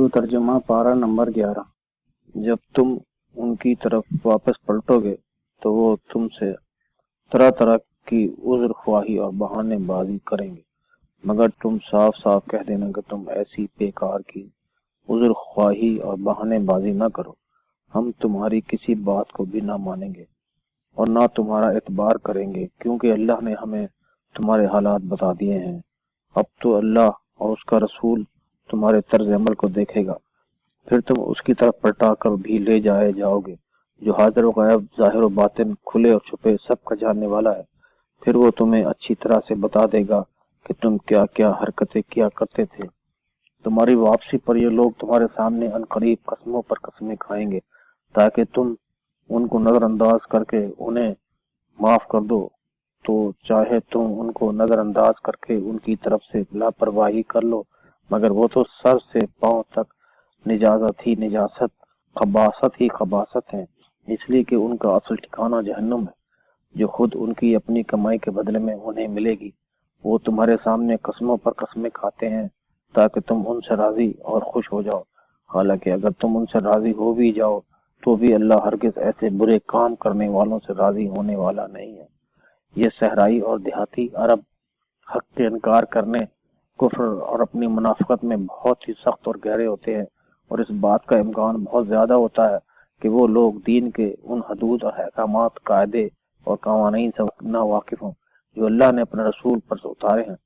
اردو ترجمہ پارہ نمبر 11۔ جب تم ان کی طرف واپس پلٹو گے تو وہ تم سے طرح طرح کی عذر خواہی اور بہانے بازی کریں گے، مگر تم صاف صاف کہہ دینا کہ تم ایسی بیکار کی عذر خواہی اور بہانے بازی نہ کرو، ہم تمہاری کسی بات کو بھی نہ مانیں گے اور نہ تمہارا اعتبار کریں گے، کیونکہ اللہ نے ہمیں تمہارے حالات بتا دیے ہیں۔ اب تو اللہ اور اس کا رسول تمہارے طرز عمل کو دیکھے گا، پھر تم اس کی طرف پلٹا کر بھی لے جاؤ گے، جو حاضر و غائب، ظاہر و باطن، کھلے اور چھپے سب کا جاننے والا ہے۔ پھر وہ تمہیں اچھی طرح سے بتا دے گا کہ تم کیا کیا حرکتیں کیا کرتے تھے۔ تمہاری واپسی پر یہ لوگ تمہارے سامنے عنقریب قسموں پر قسمیں کھائیں گے تاکہ تم ان کو نظر انداز کر کے انہیں معاف کر دو، تو چاہے تم ان کو نظر انداز کر کے ان کی طرف سے لاپرواہی کر لو، مگر وہ تو سر سے پاؤں تک نجاست ہی نجاست، خباثت ہی خباثت ہیں، اس لیے کہ ان کا اصل ٹھکانہ جہنم ہے، جو خود ان کی اپنی کمائی کے بدلے میں انہیں ملے گی۔ وہ تمہارے سامنے قسموں پر قسمیں کھاتے ہیں تاکہ تم ان سے راضی اور خوش ہو جاؤ، حالانکہ اگر تم ان سے راضی ہو بھی جاؤ تو بھی اللہ ہرگز ایسے برے کام کرنے والوں سے راضی ہونے والا نہیں ہے۔ یہ صحرائی اور دیہاتی عرب حق کے انکار کرنے، کفر اور اپنی منافقت میں بہت ہی سخت اور گہرے ہوتے ہیں، اور اس بات کا امکان بہت زیادہ ہوتا ہے کہ وہ لوگ دین کے ان حدود اور احکامات، قاعدے اور قوانین سے نہ واقف ہوں جو اللہ نے اپنے رسول پر اتارے ہیں۔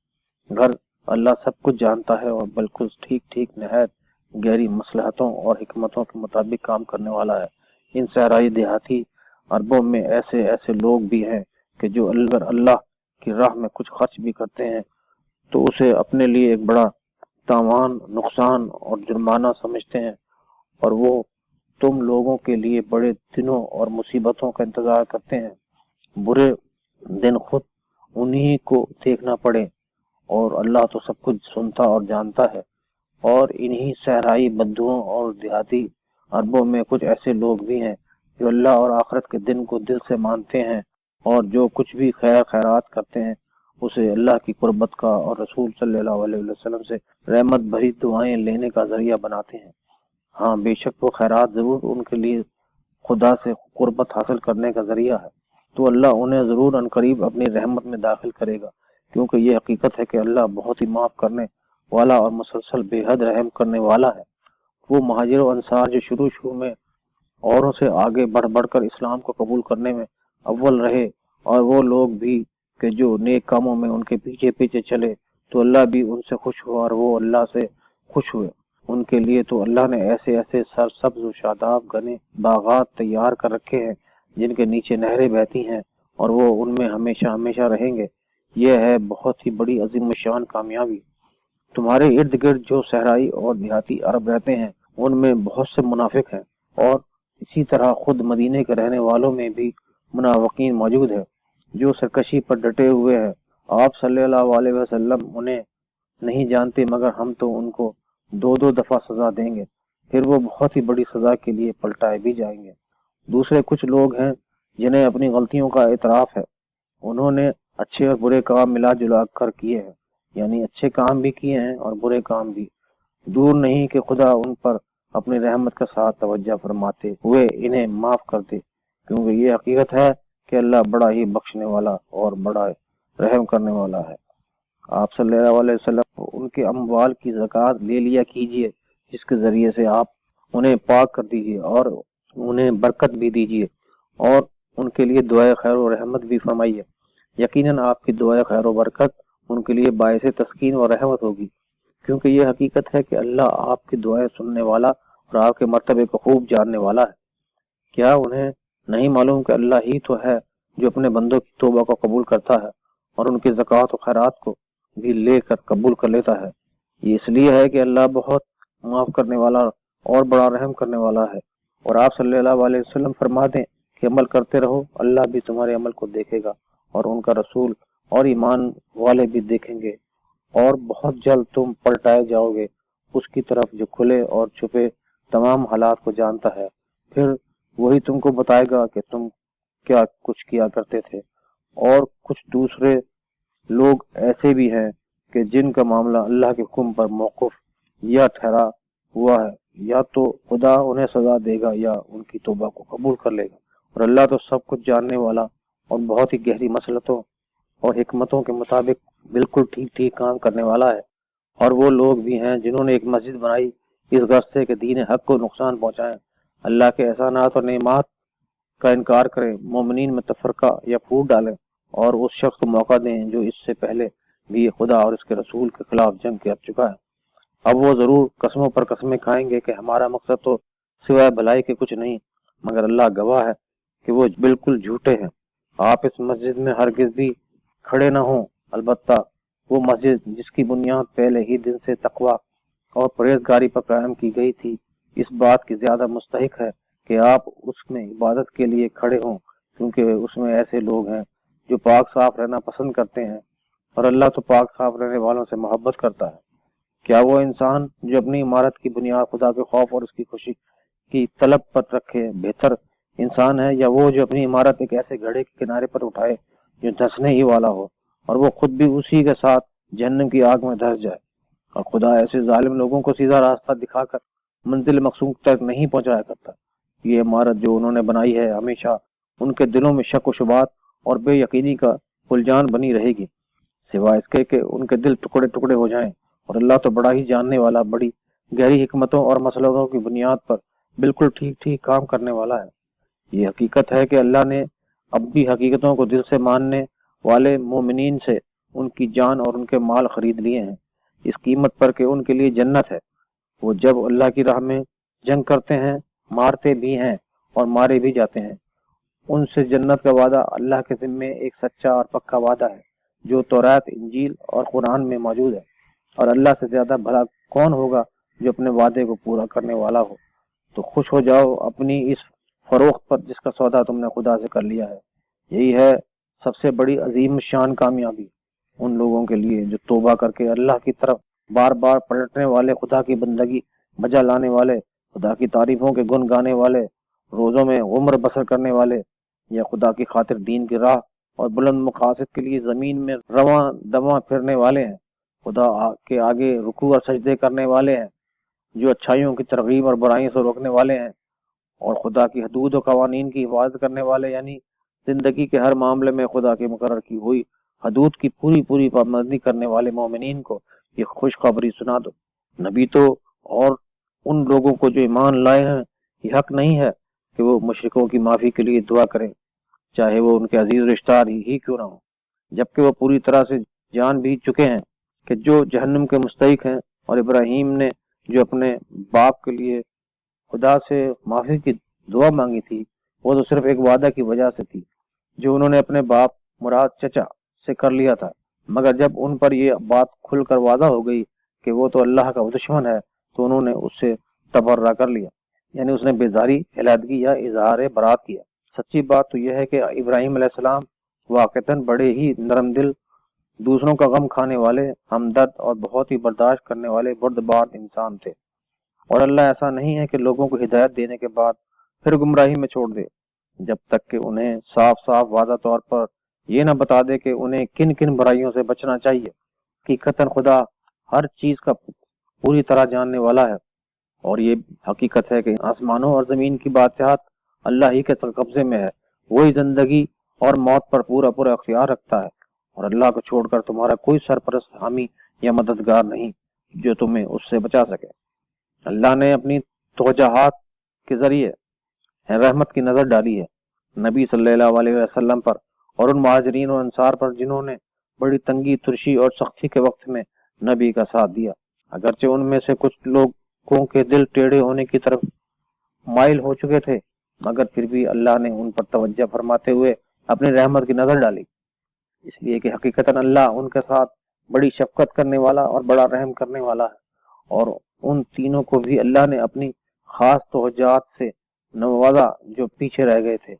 اگر اللہ سب کچھ جانتا ہے اور بالکل ٹھیک ٹھیک نہایت گہری مصلحتوں اور حکمتوں کے مطابق کام کرنے والا ہے۔ ان صحرائی دیہاتی عربوں میں ایسے لوگ بھی ہیں کہ جو اگر اللہ کی راہ میں کچھ خرچ بھی کرتے ہیں تو اسے اپنے لیے ایک بڑا تاوان، نقصان اور جرمانہ سمجھتے ہیں، اور وہ تم لوگوں کے لیے بڑے دنوں اور مصیبتوں کا انتظار کرتے ہیں، برے دن خود انہی کو دیکھنا پڑے، اور اللہ تو سب کچھ سنتا اور جانتا ہے۔ اور انہی صحرائی بدوؤں اور دیہاتی عربوں میں کچھ ایسے لوگ بھی ہیں جو اللہ اور آخرت کے دن کو دل سے مانتے ہیں، اور جو کچھ بھی خیرات کرتے ہیں اسے اللہ کی قربت کا اور رسول صلی اللہ علیہ وسلم سے رحمت بھری دعائیں لینے کا ذریعہ بناتے ہیں۔ ہاں، بے شک وہ خیرات ضرور ان کے لیے خدا سے قربت حاصل کرنے کا ذریعہ ہے، تو اللہ انہیں ضرور عنقریب اپنی رحمت میں داخل کرے گا، کیونکہ یہ حقیقت ہے کہ اللہ بہت ہی معاف کرنے والا اور مسلسل بے حد رحم کرنے والا ہے۔ وہ مہاجر و انصار جو شروع میں اوروں سے آگے بڑھ کر اسلام کو قبول کرنے میں اول رہے، اور وہ لوگ بھی کہ جو نیک کاموں میں ان کے پیچھے پیچھے چلے، تو اللہ بھی ان سے خوش ہوا اور وہ اللہ سے خوش ہوئے۔ ان کے لیے تو اللہ نے ایسے سرسبز و شاداب گھنے باغات تیار کر رکھے ہیں جن کے نیچے نہریں بہتی ہیں، اور وہ ان میں ہمیشہ ہمیشہ رہیں گے۔ یہ ہے بہت ہی بڑی عظیم الشان کامیابی۔ تمہارے ارد گرد جو صحرائی اور دیہاتی عرب رہتے ہیں ان میں بہت سے منافق ہیں، اور اسی طرح خود مدینے کے رہنے والوں میں بھی منافقین موجود ہیں جو سرکشی پر ڈٹے ہوئے ہیں۔ آپ صلی اللہ علیہ وسلم انہیں نہیں جانتے، مگر ہم تو ان کو دو دفعہ سزا دیں گے، پھر وہ بہت ہی بڑی سزا کے لیے پلٹائے بھی جائیں گے۔ دوسرے کچھ لوگ ہیں جنہیں اپنی غلطیوں کا اعتراف ہے، انہوں نے اچھے اور برے کام ملا جلا کر کیے ہیں، یعنی اچھے کام بھی کیے ہیں اور برے کام بھی۔ دور نہیں کہ خدا ان پر اپنی رحمت کے ساتھ توجہ فرماتے ہوئے انہیں معاف کر دے، کیونکہ یہ حقیقت ہے کہ اللہ بڑا ہی بخشنے والا اور بڑا رحم کرنے والا ہے۔ آپ صلی اللہ علیہ وسلم ان کے اموال کی زکوٰۃ لے لیا کیجئے، جس کے ذریعے سے آپ انہیں پاک کر دیجئے اور انہیں برکت بھی دیجئے، اور ان کے لیے دعائے خیر و رحمت بھی فرمائیے۔ یقیناً آپ کی دعائے خیر و برکت ان کے لیے باعث تسکین و رحمت ہوگی، کیونکہ یہ حقیقت ہے کہ اللہ آپ کی دعائیں سننے والا اور آپ کے مرتبے کو خوب جاننے والا ہے۔ کیا انہیں نہیں معلوم کہ اللہ ہی تو ہے جو اپنے بندوں کی توبہ کو قبول کرتا ہے اور ان کی زکوٰۃ و خیرات کو بھی لے کر قبول کر لیتا ہے؟ یہ اس لیے ہے کہ اللہ بہت معاف کرنے والا اور بڑا رحم کرنے والا ہے۔ اور آپ صلی اللہ علیہ وسلم فرما دیں کہ عمل کرتے رہو، اللہ بھی تمہارے عمل کو دیکھے گا، اور ان کا رسول اور ایمان والے بھی دیکھیں گے، اور بہت جلد تم پلٹائے جاؤ گے اس کی طرف جو کھلے اور چھپے تمام حالات کو جانتا ہے، پھر وہی تم کو بتائے گا کہ تم کیا کچھ کیا کرتے تھے۔ اور کچھ دوسرے لوگ ایسے بھی ہیں کہ جن کا معاملہ اللہ کے حکم پر موقف یا ٹھہرا ہوا ہے، یا تو خدا انہیں سزا دے گا یا ان کی توبہ کو قبول کر لے گا۔ اور اللہ تو سب کچھ جاننے والا اور بہت ہی گہری مصلحتوں اور حکمتوں کے مطابق بالکل ٹھیک ٹھیک کام کرنے والا ہے۔ اور وہ لوگ بھی ہیں جنہوں نے ایک مسجد بنائی اس غرض سے کہ دین حق کو نقصان پہنچائیں، اللہ کے احسانات اور نعمات کا انکار کریں، مومنین میں تفرقہ یا پھوٹ ڈالیں، اور اس شخص کو موقع دیں جو اس سے پہلے بھی خدا اور اس کے رسول کے خلاف جنگ کر چکا ہے۔ اب وہ ضرور قسموں پر قسمیں کھائیں گے کہ ہمارا مقصد تو سوائے بھلائی کے کچھ نہیں، مگر اللہ گواہ ہے کہ وہ بالکل جھوٹے ہیں۔ آپ اس مسجد میں ہرگز بھی کھڑے نہ ہوں، البتہ وہ مسجد جس کی بنیاد پہلے ہی دن سے تقوی اور پرہیزگاری پر قائم کی گئی تھی، اس بات کی زیادہ مستحق ہے کہ آپ اس میں عبادت کے لیے کھڑے ہوں، کیونکہ اس میں ایسے لوگ ہیں جو پاک صاف رہنا پسند کرتے ہیں، اور اللہ تو پاک صاف رہنے والوں سے محبت کرتا ہے۔ کیا وہ انسان جو اپنی عمارت کی بنیاد خدا کے خوف اور اس کی خوشی کی طلب پر رکھے بہتر انسان ہے، یا وہ جو اپنی عمارت ایک ایسے گھڑے کے کنارے پر اٹھائے جو دھنسنے ہی والا ہو اور وہ خود بھی اسی کے ساتھ جہنم کی آگ میں دھس جائے؟ اور خدا ایسے ظالم لوگوں کو سیدھا راستہ دکھا کر منزل مقصود تک نہیں پہنچایا کرتا۔ یہ عمارت جو انہوں نے بنائی ہے ہمیشہ ان کے دلوں میں شک و شبہات اور بے یقینی کا الجھان بنی رہے گی، سوائے اس کے کہ ان کے دل ٹکڑے ٹکڑے ہو جائیں۔ اور اللہ تو بڑا ہی جاننے والا، بڑی گہری حکمتوں اور مصلحتوں کی بنیاد پر بالکل ٹھیک ٹھیک کام کرنے والا ہے۔ یہ حقیقت ہے کہ اللہ نے اب بھی حقیقتوں کو دل سے ماننے والے مومنین سے ان کی جان اور ان کے مال خرید لیے ہیں، اس قیمت پر کہ ان کے لیے جنت ہے۔ وہ جب اللہ کی راہ میں جنگ کرتے ہیں، مارتے بھی ہیں اور مارے بھی جاتے ہیں۔ ان سے جنت کا وعدہ اللہ کے ذمے ایک سچا اور پکا وعدہ ہے جو تورات، انجیل اور قرآن میں موجود ہے۔ اور اللہ سے زیادہ بھلا کون ہوگا جو اپنے وعدے کو پورا کرنے والا ہو؟ تو خوش ہو جاؤ اپنی اس فروخت پر جس کا سودا تم نے خدا سے کر لیا ہے۔ یہی ہے سب سے بڑی عظیم شان کامیابی ان لوگوں کے لیے جو توبہ کر کے اللہ کی طرف بار بار پلٹنے والے، خدا کی بندگی بجا لانے والے، خدا کی تعریفوں کے گن گانے والے، روزوں میں عمر بسر کرنے والے، یا خدا کی خاطر دین کی راہ اور بلند مقاصد کے لیے زمین میں رواں دواں پھرنے والے ہیں، خدا کے آگے رکوع اور سجدے کرنے والے ہیں، جو اچھائیوں کی ترغیب اور برائیوں سے روکنے والے ہیں، اور خدا کی حدود و قوانین کی حفاظت کرنے والے، یعنی زندگی کے ہر معاملے میں خدا کی مقرر کی ہوئی حدود کی پوری پوری پابندی کرنے والے مومنین کو یہ خوشخبری سنا دو۔ نبی تو اور ان لوگوں کو جو ایمان لائے ہیں یہ حق نہیں ہے کہ وہ مشرکوں کی معافی کے لیے دعا کریں، چاہے وہ ان کے عزیز رشتہ دار ہی کیوں نہ ہو، جبکہ وہ پوری طرح سے جان بھی چکے ہیں کہ جو جہنم کے مستحق ہیں۔ اور ابراہیم نے جو اپنے باپ کے لیے خدا سے معافی کی دعا مانگی تھی، وہ تو صرف ایک وعدہ کی وجہ سے تھی جو انہوں نے اپنے باپ مراد چچا سے کر لیا تھا، مگر جب ان پر یہ بات کھل کر واضح ہو گئی کہ وہ تو اللہ کا دشمن ہے، تو انہوں نے اس سے تبرہ کر لیا، یعنی اس نے بیزاری، علیحدگی یا اظہار برات کیا۔ سچی بات تو یہ ہے کہ ابراہیم علیہ السلام واقعتاً بڑے ہی نرم دل، دوسروں کا غم کھانے والے، ہمدرد اور بہت ہی برداشت کرنے والے بردبار انسان تھے۔ اور اللہ ایسا نہیں ہے کہ لوگوں کو ہدایت دینے کے بعد پھر گمراہی میں چھوڑ دے، جب تک کہ انہیں صاف صاف واضح طور پر یہ نہ بتا دے کہ انہیں کن کن برائیوں سے بچنا چاہیے۔ حقیقتاً خدا ہر چیز کا پوری طرح جاننے والا ہے، اور یہ حقیقت ہے کہ آسمانوں اور زمین کی بادشاہت اللہ ہی کے قبضے میں ہے۔ وہی زندگی اور موت پر پورا پورا اختیار رکھتا ہے، اور اللہ کو چھوڑ کر تمہارا کوئی سرپرست، حامی یا مددگار نہیں جو تمہیں اس سے بچا سکے۔ اللہ نے اپنی توجہات کے ذریعے رحمت کی نظر ڈالی ہے نبی صلی اللہ علیہ وسلم پر اور ان مہاجرین اور انصار پر جنہوں نے بڑی تنگی، ترشی اور سختی کے وقت میں نبی کا ساتھ دیا۔ اگرچہ ان میں سے کچھ لوگوں کے دل ٹیڑھے ہونے کی طرف مائل ہو چکے تھے، مگر پھر بھی اللہ نے ان پر توجہ فرماتے ہوئے اپنی رحمت کی نظر ڈالی، اس لیے کہ حقیقتاً اللہ ان کے ساتھ بڑی شفقت کرنے والا اور بڑا رحم کرنے والا ہے۔ اور ان تینوں کو بھی اللہ نے اپنی خاص توجہات سے نوازا جو پیچھے رہ گئے تھے،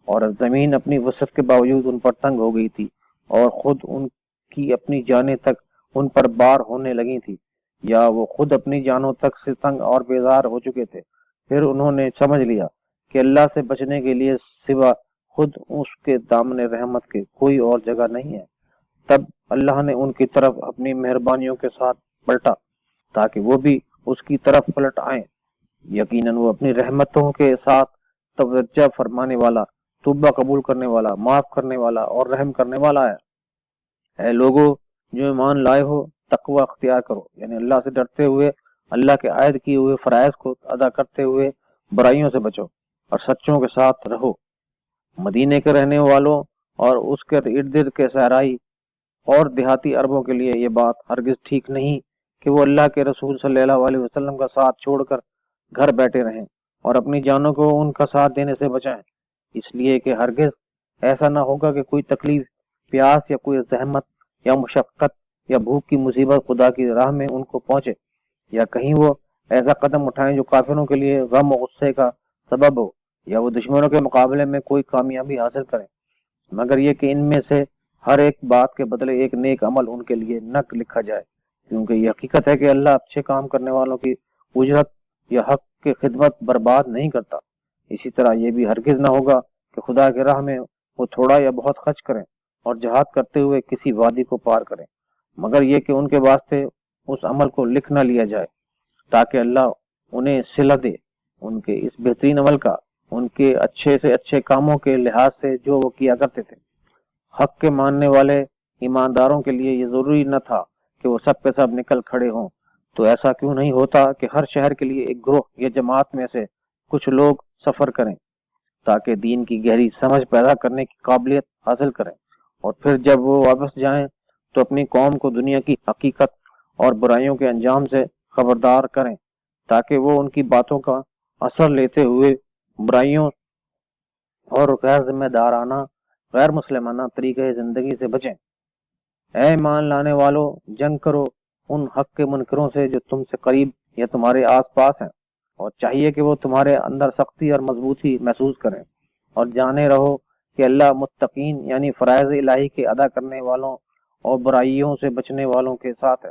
اور زمین اپنی وسعت کے باوجود ان پر تنگ ہو گئی تھی، اور خود ان کی اپنی جانیں تک ان پر بار ہونے لگی تھی، یا وہ خود اپنی جانوں تک سے تنگ اور بیزار ہو چکے تھے۔ پھر انہوں نے سمجھ لیا کہ اللہ سے بچنے کے لیے سوا خود اس کے دامن رحمت کے کوئی اور جگہ نہیں ہے۔ تب اللہ نے ان کی طرف اپنی مہربانیوں کے ساتھ پلٹا تاکہ وہ بھی اس کی طرف پلٹ آئیں، یقیناً وہ اپنی رحمتوں کے ساتھ توجہ فرمانے والا، توبہ قبول کرنے والا، معاف کرنے والا اور رحم کرنے والا ہے۔ اے لوگو جو ایمان لائے ہو، تقوی اختیار کرو، یعنی اللہ سے ڈرتے ہوئے اللہ کے عائد کیے ہوئے فرائض کو ادا کرتے ہوئے برائیوں سے بچو اور سچوں کے ساتھ رہو۔ مدینے کے رہنے والوں اور اس کے ارد گرد کے صحرائی اور دیہاتی عربوں کے لیے یہ بات ہرگز ٹھیک نہیں کہ وہ اللہ کے رسول صلی اللہ علیہ وسلم کا ساتھ چھوڑ کر گھر بیٹھے رہیں اور اپنی جانوں کو ان کا ساتھ دینے سے بچائیں، اس لیے کہ ہرگز ایسا نہ ہوگا کہ کوئی تکلیف، پیاس یا کوئی زحمت یا مشقت یا بھوک کی مصیبت خدا کی راہ میں ان کو پہنچے، یا کہیں وہ ایسا قدم اٹھائیں جو کافروں کے لیے غم و غصے کا سبب ہو، یا وہ دشمنوں کے مقابلے میں کوئی کامیابی حاصل کریں، مگر یہ کہ ان میں سے ہر ایک بات کے بدلے ایک نیک عمل ان کے لیے نہ لکھا جائے، کیونکہ یہ حقیقت ہے کہ اللہ اچھے کام کرنے والوں کی اجرت یا حق کی خدمت برباد نہیں کرتا۔ اسی طرح یہ بھی ہرگز نہ ہوگا کہ خدا کی راہ میں وہ تھوڑا یا بہت خرچ کریں اور جہاد کرتے ہوئے کسی وادی کو پار کریں، مگر یہ کہ ان کے واسطے اس عمل کو لکھ نہ لیا جائے تاکہ اللہ انہیں صلہ دے ان کے اس بہترین عمل کا، ان کے اچھے سے اچھے کاموں کے لحاظ سے جو وہ کیا کرتے تھے۔ حق کے ماننے والے ایمانداروں کے لیے یہ ضروری نہ تھا کہ وہ سب کے سب نکل کھڑے ہوں، تو ایسا کیوں نہیں ہوتا کہ ہر شہر کے لیے ایک گروہ یا جماعت میں سے کچھ لوگ سفر کریں تاکہ دین کی گہری سمجھ پیدا کرنے کی قابلیت حاصل کریں، اور پھر جب وہ واپس جائیں تو اپنی قوم کو دنیا کی حقیقت اور برائیوں کے انجام سے خبردار کریں تاکہ وہ ان کی باتوں کا اثر لیتے ہوئے برائیوں اور غیر ذمہ دارانہ، غیر مسلمانہ طریقۂ زندگی سے بچیں۔ اے ایمان لانے والو، جنگ کرو ان حق کے منکروں سے جو تم سے قریب یا تمہارے آس پاس ہیں، اور چاہیے کہ وہ تمہارے اندر سختی اور مضبوطی محسوس کریں، اور جانے رہو کہ اللہ متقین یعنی فرائض الہی کے ادا کرنے والوں اور برائیوں سے بچنے والوں کے ساتھ ہے۔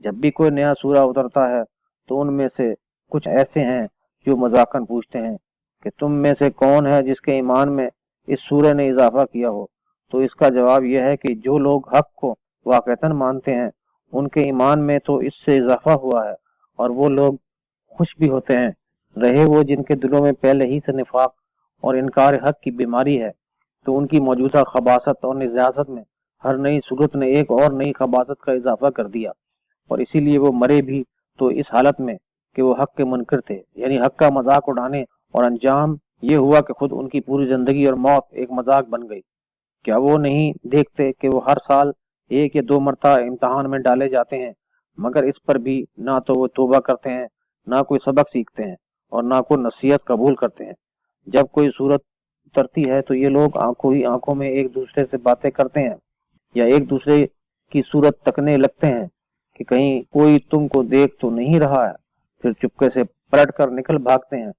جب بھی کوئی نیا سورہ اترتا ہے تو ان میں سے کچھ ایسے ہیں جو مذاقاً پوچھتے ہیں کہ تم میں سے کون ہے جس کے ایمان میں اس سورہ نے اضافہ کیا ہو، تو اس کا جواب یہ ہے کہ جو لوگ حق کو واقعتاً مانتے ہیں ان کے ایمان میں تو اس سے اضافہ ہوا ہے، اور وہ لوگ خوش بھی ہوتے ہیں، رہے وہ جن کے دلوں میں پہلے ہی سے نفاق اور انکار حق کی بیماری ہے، تو ان کی موجودہ خباثت اور نجاست میں ہر نئی صورت نے ایک اور نئی خباثت کا اضافہ کر دیا، اور اسی لیے وہ مرے بھی تو اس حالت میں کہ وہ حق کے منکر تھے، یعنی حق کا مذاق اڑانے، اور انجام یہ ہوا کہ خود ان کی پوری زندگی اور موت ایک مذاق بن گئی۔ کیا وہ نہیں دیکھتے کہ وہ ہر سال ایک یا دو مرتبہ امتحان میں ڈالے جاتے ہیں، مگر اس پر بھی نہ تو وہ توبہ کرتے ہیں، نہ کوئی سبق سیکھتے ہیں، اور نہ کوئی نصیحت قبول کرتے ہیں۔ جب کوئی صورت اترتی ہے تو یہ لوگ آنکھوں ہی آنکھوں میں ایک دوسرے سے باتیں کرتے ہیں یا ایک دوسرے کی صورت تکنے لگتے ہیں کہ کہیں کوئی تم کو دیکھ تو نہیں رہا ہے، پھر چپکے سے پلٹ کر نکل بھاگتے ہیں۔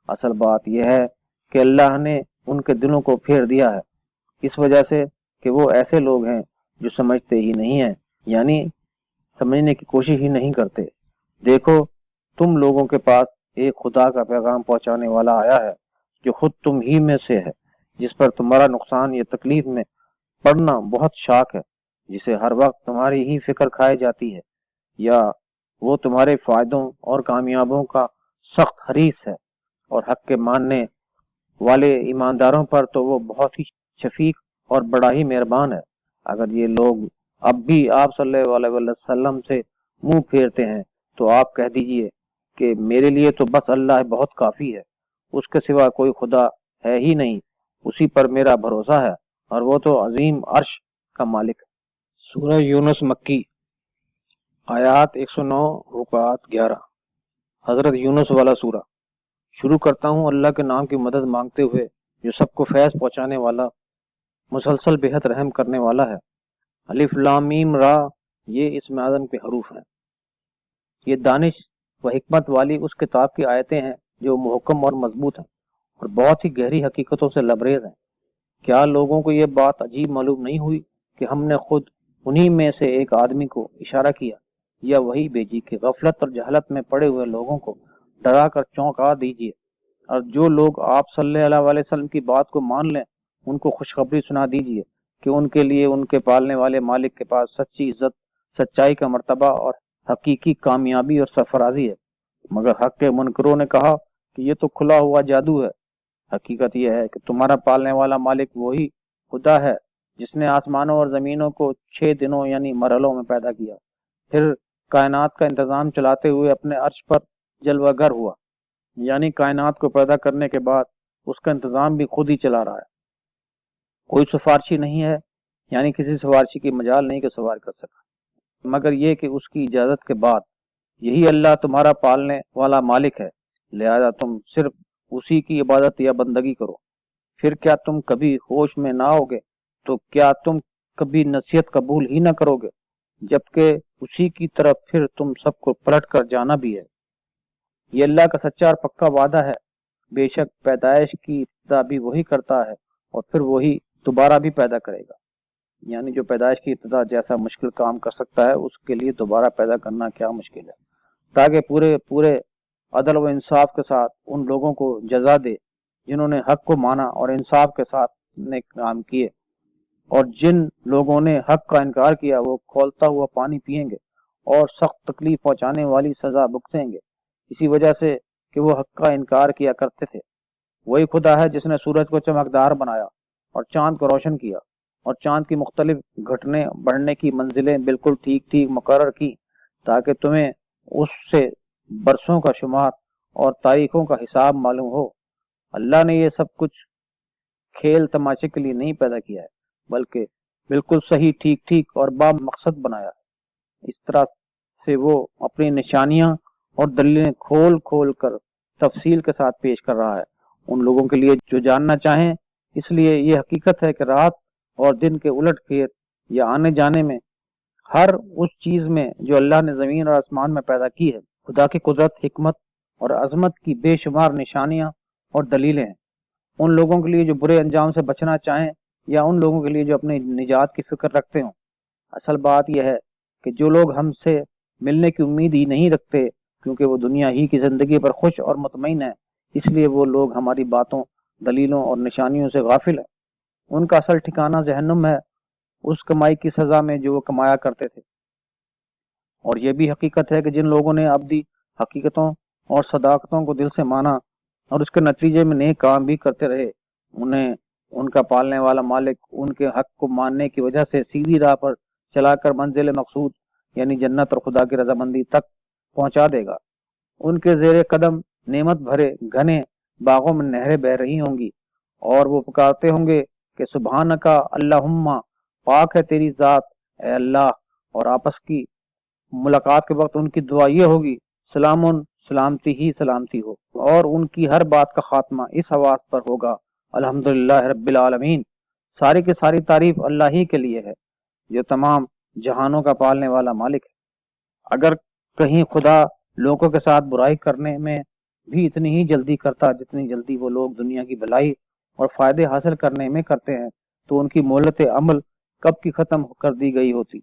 اصل بات یہ ہے کہ اللہ نے ان کے دلوں کو پھیر دیا ہے، اس وجہ سے کہ وہ ایسے لوگ ہیں جو سمجھتے ہی نہیں ہیں، یعنی سمجھنے کی کوشش ہی نہیں کرتے۔ دیکھو تم لوگوں کے پاس ایک خدا کا پیغام پہنچانے والا آیا ہے جو خود تم ہی میں سے ہے، جس پر تمہارا نقصان یا تکلیف میں پڑنا بہت شاک ہے، جسے ہر وقت تمہاری ہی فکر کھائی جاتی ہے، یا وہ تمہارے فائدوں اور کامیابوں کا سخت حریص ہے، اور حق کے ماننے والے ایمانداروں پر تو وہ بہت ہی شفیق اور بڑا ہی مہربان ہے۔ اگر یہ لوگ اب بھی آپ صلی اللہ علیہ وسلم سے منہ پھیرتے ہیں تو آپ کہہ دیجئے کہ میرے لیے تو بس اللہ بہت کافی ہے، اس کے سوا کوئی خدا ہے ہی نہیں، اسی پر میرا بھروسہ ہے، اور وہ تو عظیم عرش کا مالک ہے۔ سورہ یونس مکی، آیات 109 رکوعات 11۔ حضرت یونس والا سورہ۔ شروع کرتا ہوں اللہ کے نام کی مدد مانگتے ہوئے جو سب کو فیض پہنچانے والا، مسلسل بےحد رحم کرنے والا ہے۔ الف لام میم را، یہ اسم اعظم کے حروف ہیں۔ یہ دانش و حکمت والی اس کتاب کی آیتیں ہیں جو محکم اور مضبوط ہیں اور بہت ہی گہری حقیقتوں سے لبریز ہیں۔ کیا لوگوں کو یہ بات عجیب معلوم نہیں ہوئی کہ ہم نے خود انہی میں سے ایک آدمی کو اشارہ کیا یا وہی بھیجی کہ غفلت اور جہالت میں پڑے ہوئے لوگوں کو ڈرا کر چونکا دیجیے، اور جو لوگ آپ صلی اللہ علیہ وسلم کی بات کو مان لیں ان کو خوشخبری سنا دیجیے کہ ان کے لیے ان کے پالنے والے مالک کے پاس سچی عزت، سچائی کا مرتبہ اور حقیقی کامیابی اور سرفرازی ہے، مگر حق کے منکروں نے کہا کہ یہ تو کھلا ہوا جادو ہے۔ حقیقت یہ ہے کہ تمہارا پالنے والا مالک وہی خدا ہے جس نے آسمانوں اور زمینوں کو 6 دنوں یعنی مرحلوں میں پیدا کیا، پھر کائنات کا انتظام چلاتے ہوئے اپنے عرش پر جلوہ گر ہوا، یعنی کائنات کو پیدا کرنے کے بعد اس کا انتظام بھی خود ہی چلا رہا ہے۔ کوئی سفارشی نہیں ہے، یعنی کسی سفارشی کی مجال نہیں کہ سفارش کر سکا، مگر یہ کہ اس کی اجازت کے بعد۔ یہی اللہ تمہارا پالنے والا مالک ہے، لہذا تم صرف اسی کی عبادت یا بندگی کرو۔ پھر کیا تم کبھی ہوش میں نہ ہوگے؟ تو کیا تم کبھی نصیحت قبول ہی نہ کرو گے، جبکہ اسی کی طرف پھر تم سب کو پلٹ کر جانا بھی ہے۔ یہ اللہ کا سچا اور پکا وعدہ ہے، بے شک پیدائش کی ابتدا بھی وہی کرتا ہے اور پھر وہی دوبارہ بھی پیدا کرے گا۔ یعنی جو پیدائش کی ابتدا جیسا مشکل کام کر سکتا ہے، اس کے لیے دوبارہ پیدا کرنا کیا مشکل ہے، تاکہ پورے عدل و انصاف کے ساتھ ان لوگوں کو جزا دے جنہوں نے حق کو مانا اور انصاف کے ساتھ نیک کام کیے، اور جن لوگوں نے حق کا انکار کیا وہ کھولتا ہوا پانی پیئیں گے اور سخت تکلیف پہنچانے والی سزا بھگتیں گے، اسی وجہ سے کہ وہ حق کا انکار کیا کرتے تھے۔ وہی خدا ہے جس نے سورج کو چمکدار بنایا اور چاند کو روشن کیا، اور چاند کی مختلف گھٹنے بڑھنے کی منزلیں بالکل ٹھیک ٹھیک مقرر کی، تاکہ تمہیں اس سے برسوں کا شمار اور تاریخوں کا حساب معلوم ہو۔ اللہ نے یہ سب کچھ کھیل تماشے کے لیے نہیں پیدا کیا ہے، بلکہ بالکل صحیح ٹھیک ٹھیک اور با مقصد بنایا ہے۔ اس طرح سے وہ اپنی نشانیاں اور دلیلیں کھول کھول کر تفصیل کے ساتھ پیش کر رہا ہے ان لوگوں کے لیے جو جاننا چاہیں۔ اس لیے یہ حقیقت ہے کہ رات اور دن کے الٹ پھیر یا آنے جانے میں، ہر اس چیز میں جو اللہ نے زمین اور آسمان میں پیدا کی ہے، خدا کی قدرت، حکمت اور عظمت کی بے شمار نشانیاں اور دلیلیں ہیں۔ ان لوگوں کے لیے جو برے انجام سے بچنا چاہیں یا ان لوگوں کے لیے جو اپنی نجات کی فکر رکھتے ہوں۔ اصل بات یہ ہے کہ جو لوگ ہم سے ملنے کی امید ہی نہیں رکھتے کیونکہ وہ دنیا ہی کی زندگی پر خوش اور مطمئن ہے، اس لیے وہ لوگ ہماری باتوں، دلیلوں اور نشانیوں سے غافل ہیں۔ ان کا اصل ٹھکانہ جہنم ہے، اس کمائی کی سزا میں جو وہ کمایا کرتے تھے۔ اور یہ بھی حقیقت ہے کہ جن لوگوں نے ابدی حقیقتوں اور صداقتوں کو دل سے مانا اور اس کے نتیجے میں نیک کام بھی کرتے رہے، انہیں ان کا پالنے والا مالک ان کے حق کو ماننے کی وجہ سے سیدھی راہ پر چلا کر منزل مقصود یعنی جنت اور خدا کی رضامندی تک پہنچا دے گا۔ ان کے زیر قدم نعمت بھرے گھنے باغوں میں نہریں بہ رہی ہوں گی، اور وہ پکارتے ہوں گے کہ سبحانکا اللہم، پاک ہے تیری ذات اے اللہ۔ اور آپس کی ملاقات کے وقت ان کی دعا یہ ہوگی، سلام، سلامتی ہی سلامتی ہو، اور ان کی ہر بات کا خاتمہ اس آواز پر ہوگا، الحمدللہ رب العالمین۔ ساری کی ساری تعریف اللہ ہی کے لیے ہے جو تمام جہانوں کا پالنے والا مالک ہے۔ اگر کہیں خدا لوگوں کے ساتھ برائی کرنے میں بھی اتنی ہی جلدی کرتا جتنی جلدی وہ لوگ دنیا کی بھلائی اور فائدے حاصل کرنے میں کرتے ہیں، تو ان کی مہلت عمل کب کی ختم کر دی گئی ہوتی،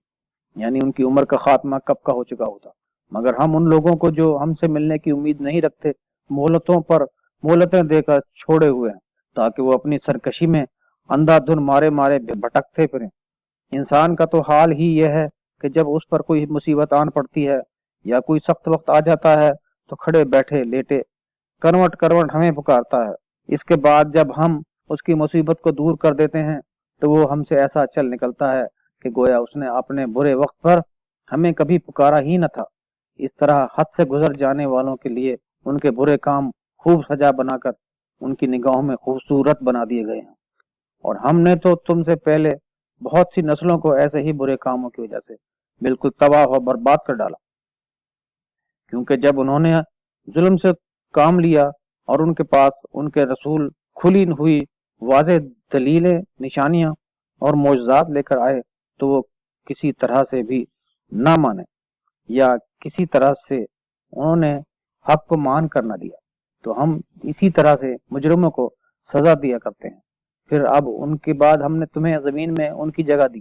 یعنی ان کی عمر کا خاتمہ کب کا ہو چکا ہوتا۔ مگر ہم ان لوگوں کو جو ہم سے ملنے کی امید نہیں رکھتے مہلتوں پر مہلتیں دے کر چھوڑے ہوئے ہیں، تاکہ وہ اپنی سرکشی میں اندھا دھن مارے مارے بھٹکتے پھریں۔ انسان کا تو حال ہی یہ ہے کہ جب اس پر کوئی مصیبت آن پڑتی ہے یا کوئی سخت وقت آ جاتا ہے تو کھڑے بیٹھے لیٹے کروٹ کروٹ ہمیں پکارتا ہے۔ اس کے بعد جب ہم اس کی مصیبت کو دور کر دیتے ہیں تو وہ ہم سے ایسا چل نکلتا ہے کہ گویا اس نے اپنے برے وقت پر ہمیں کبھی پکارا ہی نہ تھا۔ اس طرح حد سے گزر جانے والوں کے لیے ان کے برے کام خوب سجا بنا کر ان کی نگاہوں میں خوبصورت بنا دیے گئے ہیں، اور ہم نے تو تم سے پہلے بہت سی نسلوں کو ایسے ہی برے کاموں کی وجہ سے بالکل تباہ و برباد کر ڈالا، کیونکہ جب انہوں نے ظلم سے کام لیا اور ان کے پاس ان کے رسول کھلی ہوئی واضح دلیلیں، نشانیاں اور معجزات لے کر آئے تو وہ کسی طرح سے بھی نہ مانے یا کسی طرح سے انہوں نے حق کو مان کر نہ دیا، تو ہم اسی طرح سے مجرموں کو سزا دیا کرتے ہیں۔ پھر اب ان کے بعد ہم نے تمہیں زمین میں ان کی جگہ دی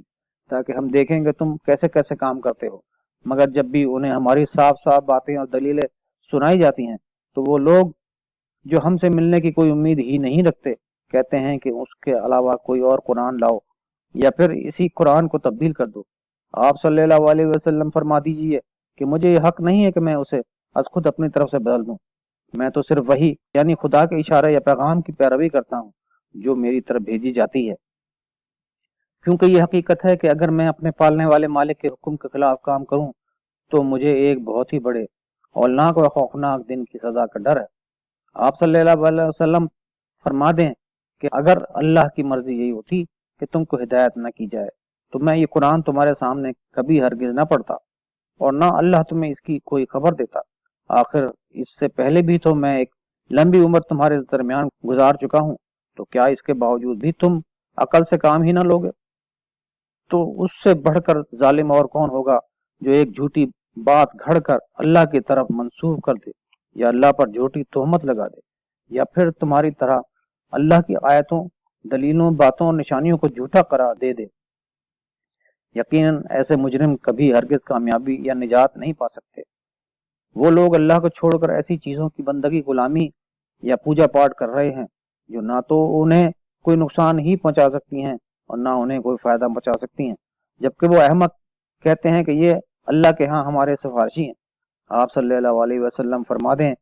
تاکہ ہم دیکھیں گے تم کیسے کیسے کام کرتے ہو۔ مگر جب بھی انہیں ہماری صاف صاف باتیں اور دلیلیں سنائی جاتی ہیں تو وہ لوگ جو ہم سے ملنے کی کوئی امید ہی نہیں رکھتے کہتے ہیں کہ اس کے علاوہ کوئی اور قرآن لاؤ یا پھر اسی قرآن کو تبدیل کر دو۔ آپ صلی اللہ علیہ وسلم فرما دیجئے کہ مجھے یہ حق نہیں ہے کہ میں اسے از خود اپنی طرف سے بدل دوں. میں تو صرف وہی یعنی خدا کے اشارے یا پیغام کی پیروی کرتا ہوں جو میری طرف بھیجی جاتی ہے. کیونکہ یہ حقیقت ہے کہ اگر میں اپنے پالنے والے مالک کے حکم کے خلاف کام کروں تو مجھے ایک بہت ہی بڑے ہولناک اور خوفناک دن کی سزا کا ڈر ہے. آپ صلی اللہ علیہ وسلم فرما دیں کہ اگر اللہ کی مرضی یہی ہوتی کہ تم کو ہدایت نہ کی جائے تو میں یہ قرآن تمہارے سامنے کبھی ہرگز نہ پڑھتا اور نہ اللہ تمہیں اس کی کوئی خبر دیتا. آخر اس سے پہلے بھی تو میں ایک لمبی عمر تمہارے درمیان گزار چکا ہوں، تو کیا اس کے باوجود بھی تم عقل سے کام ہی نہ لوگے؟ تو اس سے بڑھ کر ظالم اور کون ہوگا جو ایک جھوٹی بات گھڑ کر اللہ کی طرف منسوب کر دے یا اللہ پر جھوٹی تہمت لگا دے یا پھر تمہاری طرح اللہ کی آیتوں، دلیلوں، باتوں اور نشانیوں کو جھوٹا قرار دے دے. یقیناً ایسے مجرم کبھی ہرگز کامیابی یا نجات نہیں پا سکتے. وہ لوگ اللہ کو چھوڑ کر ایسی چیزوں کی بندگی، غلامی یا پوجا پاٹ کر رہے ہیں جو نہ تو انہیں کوئی نقصان ہی پہنچا سکتی ہیں اور نہ انہیں کوئی فائدہ پہنچا سکتی ہیں، جبکہ وہ احمق کہتے ہیں کہ یہ اللہ کے ہاں ہمارے سفارشی ہیں. آپ صلی اللہ علیہ وسلم فرما دیں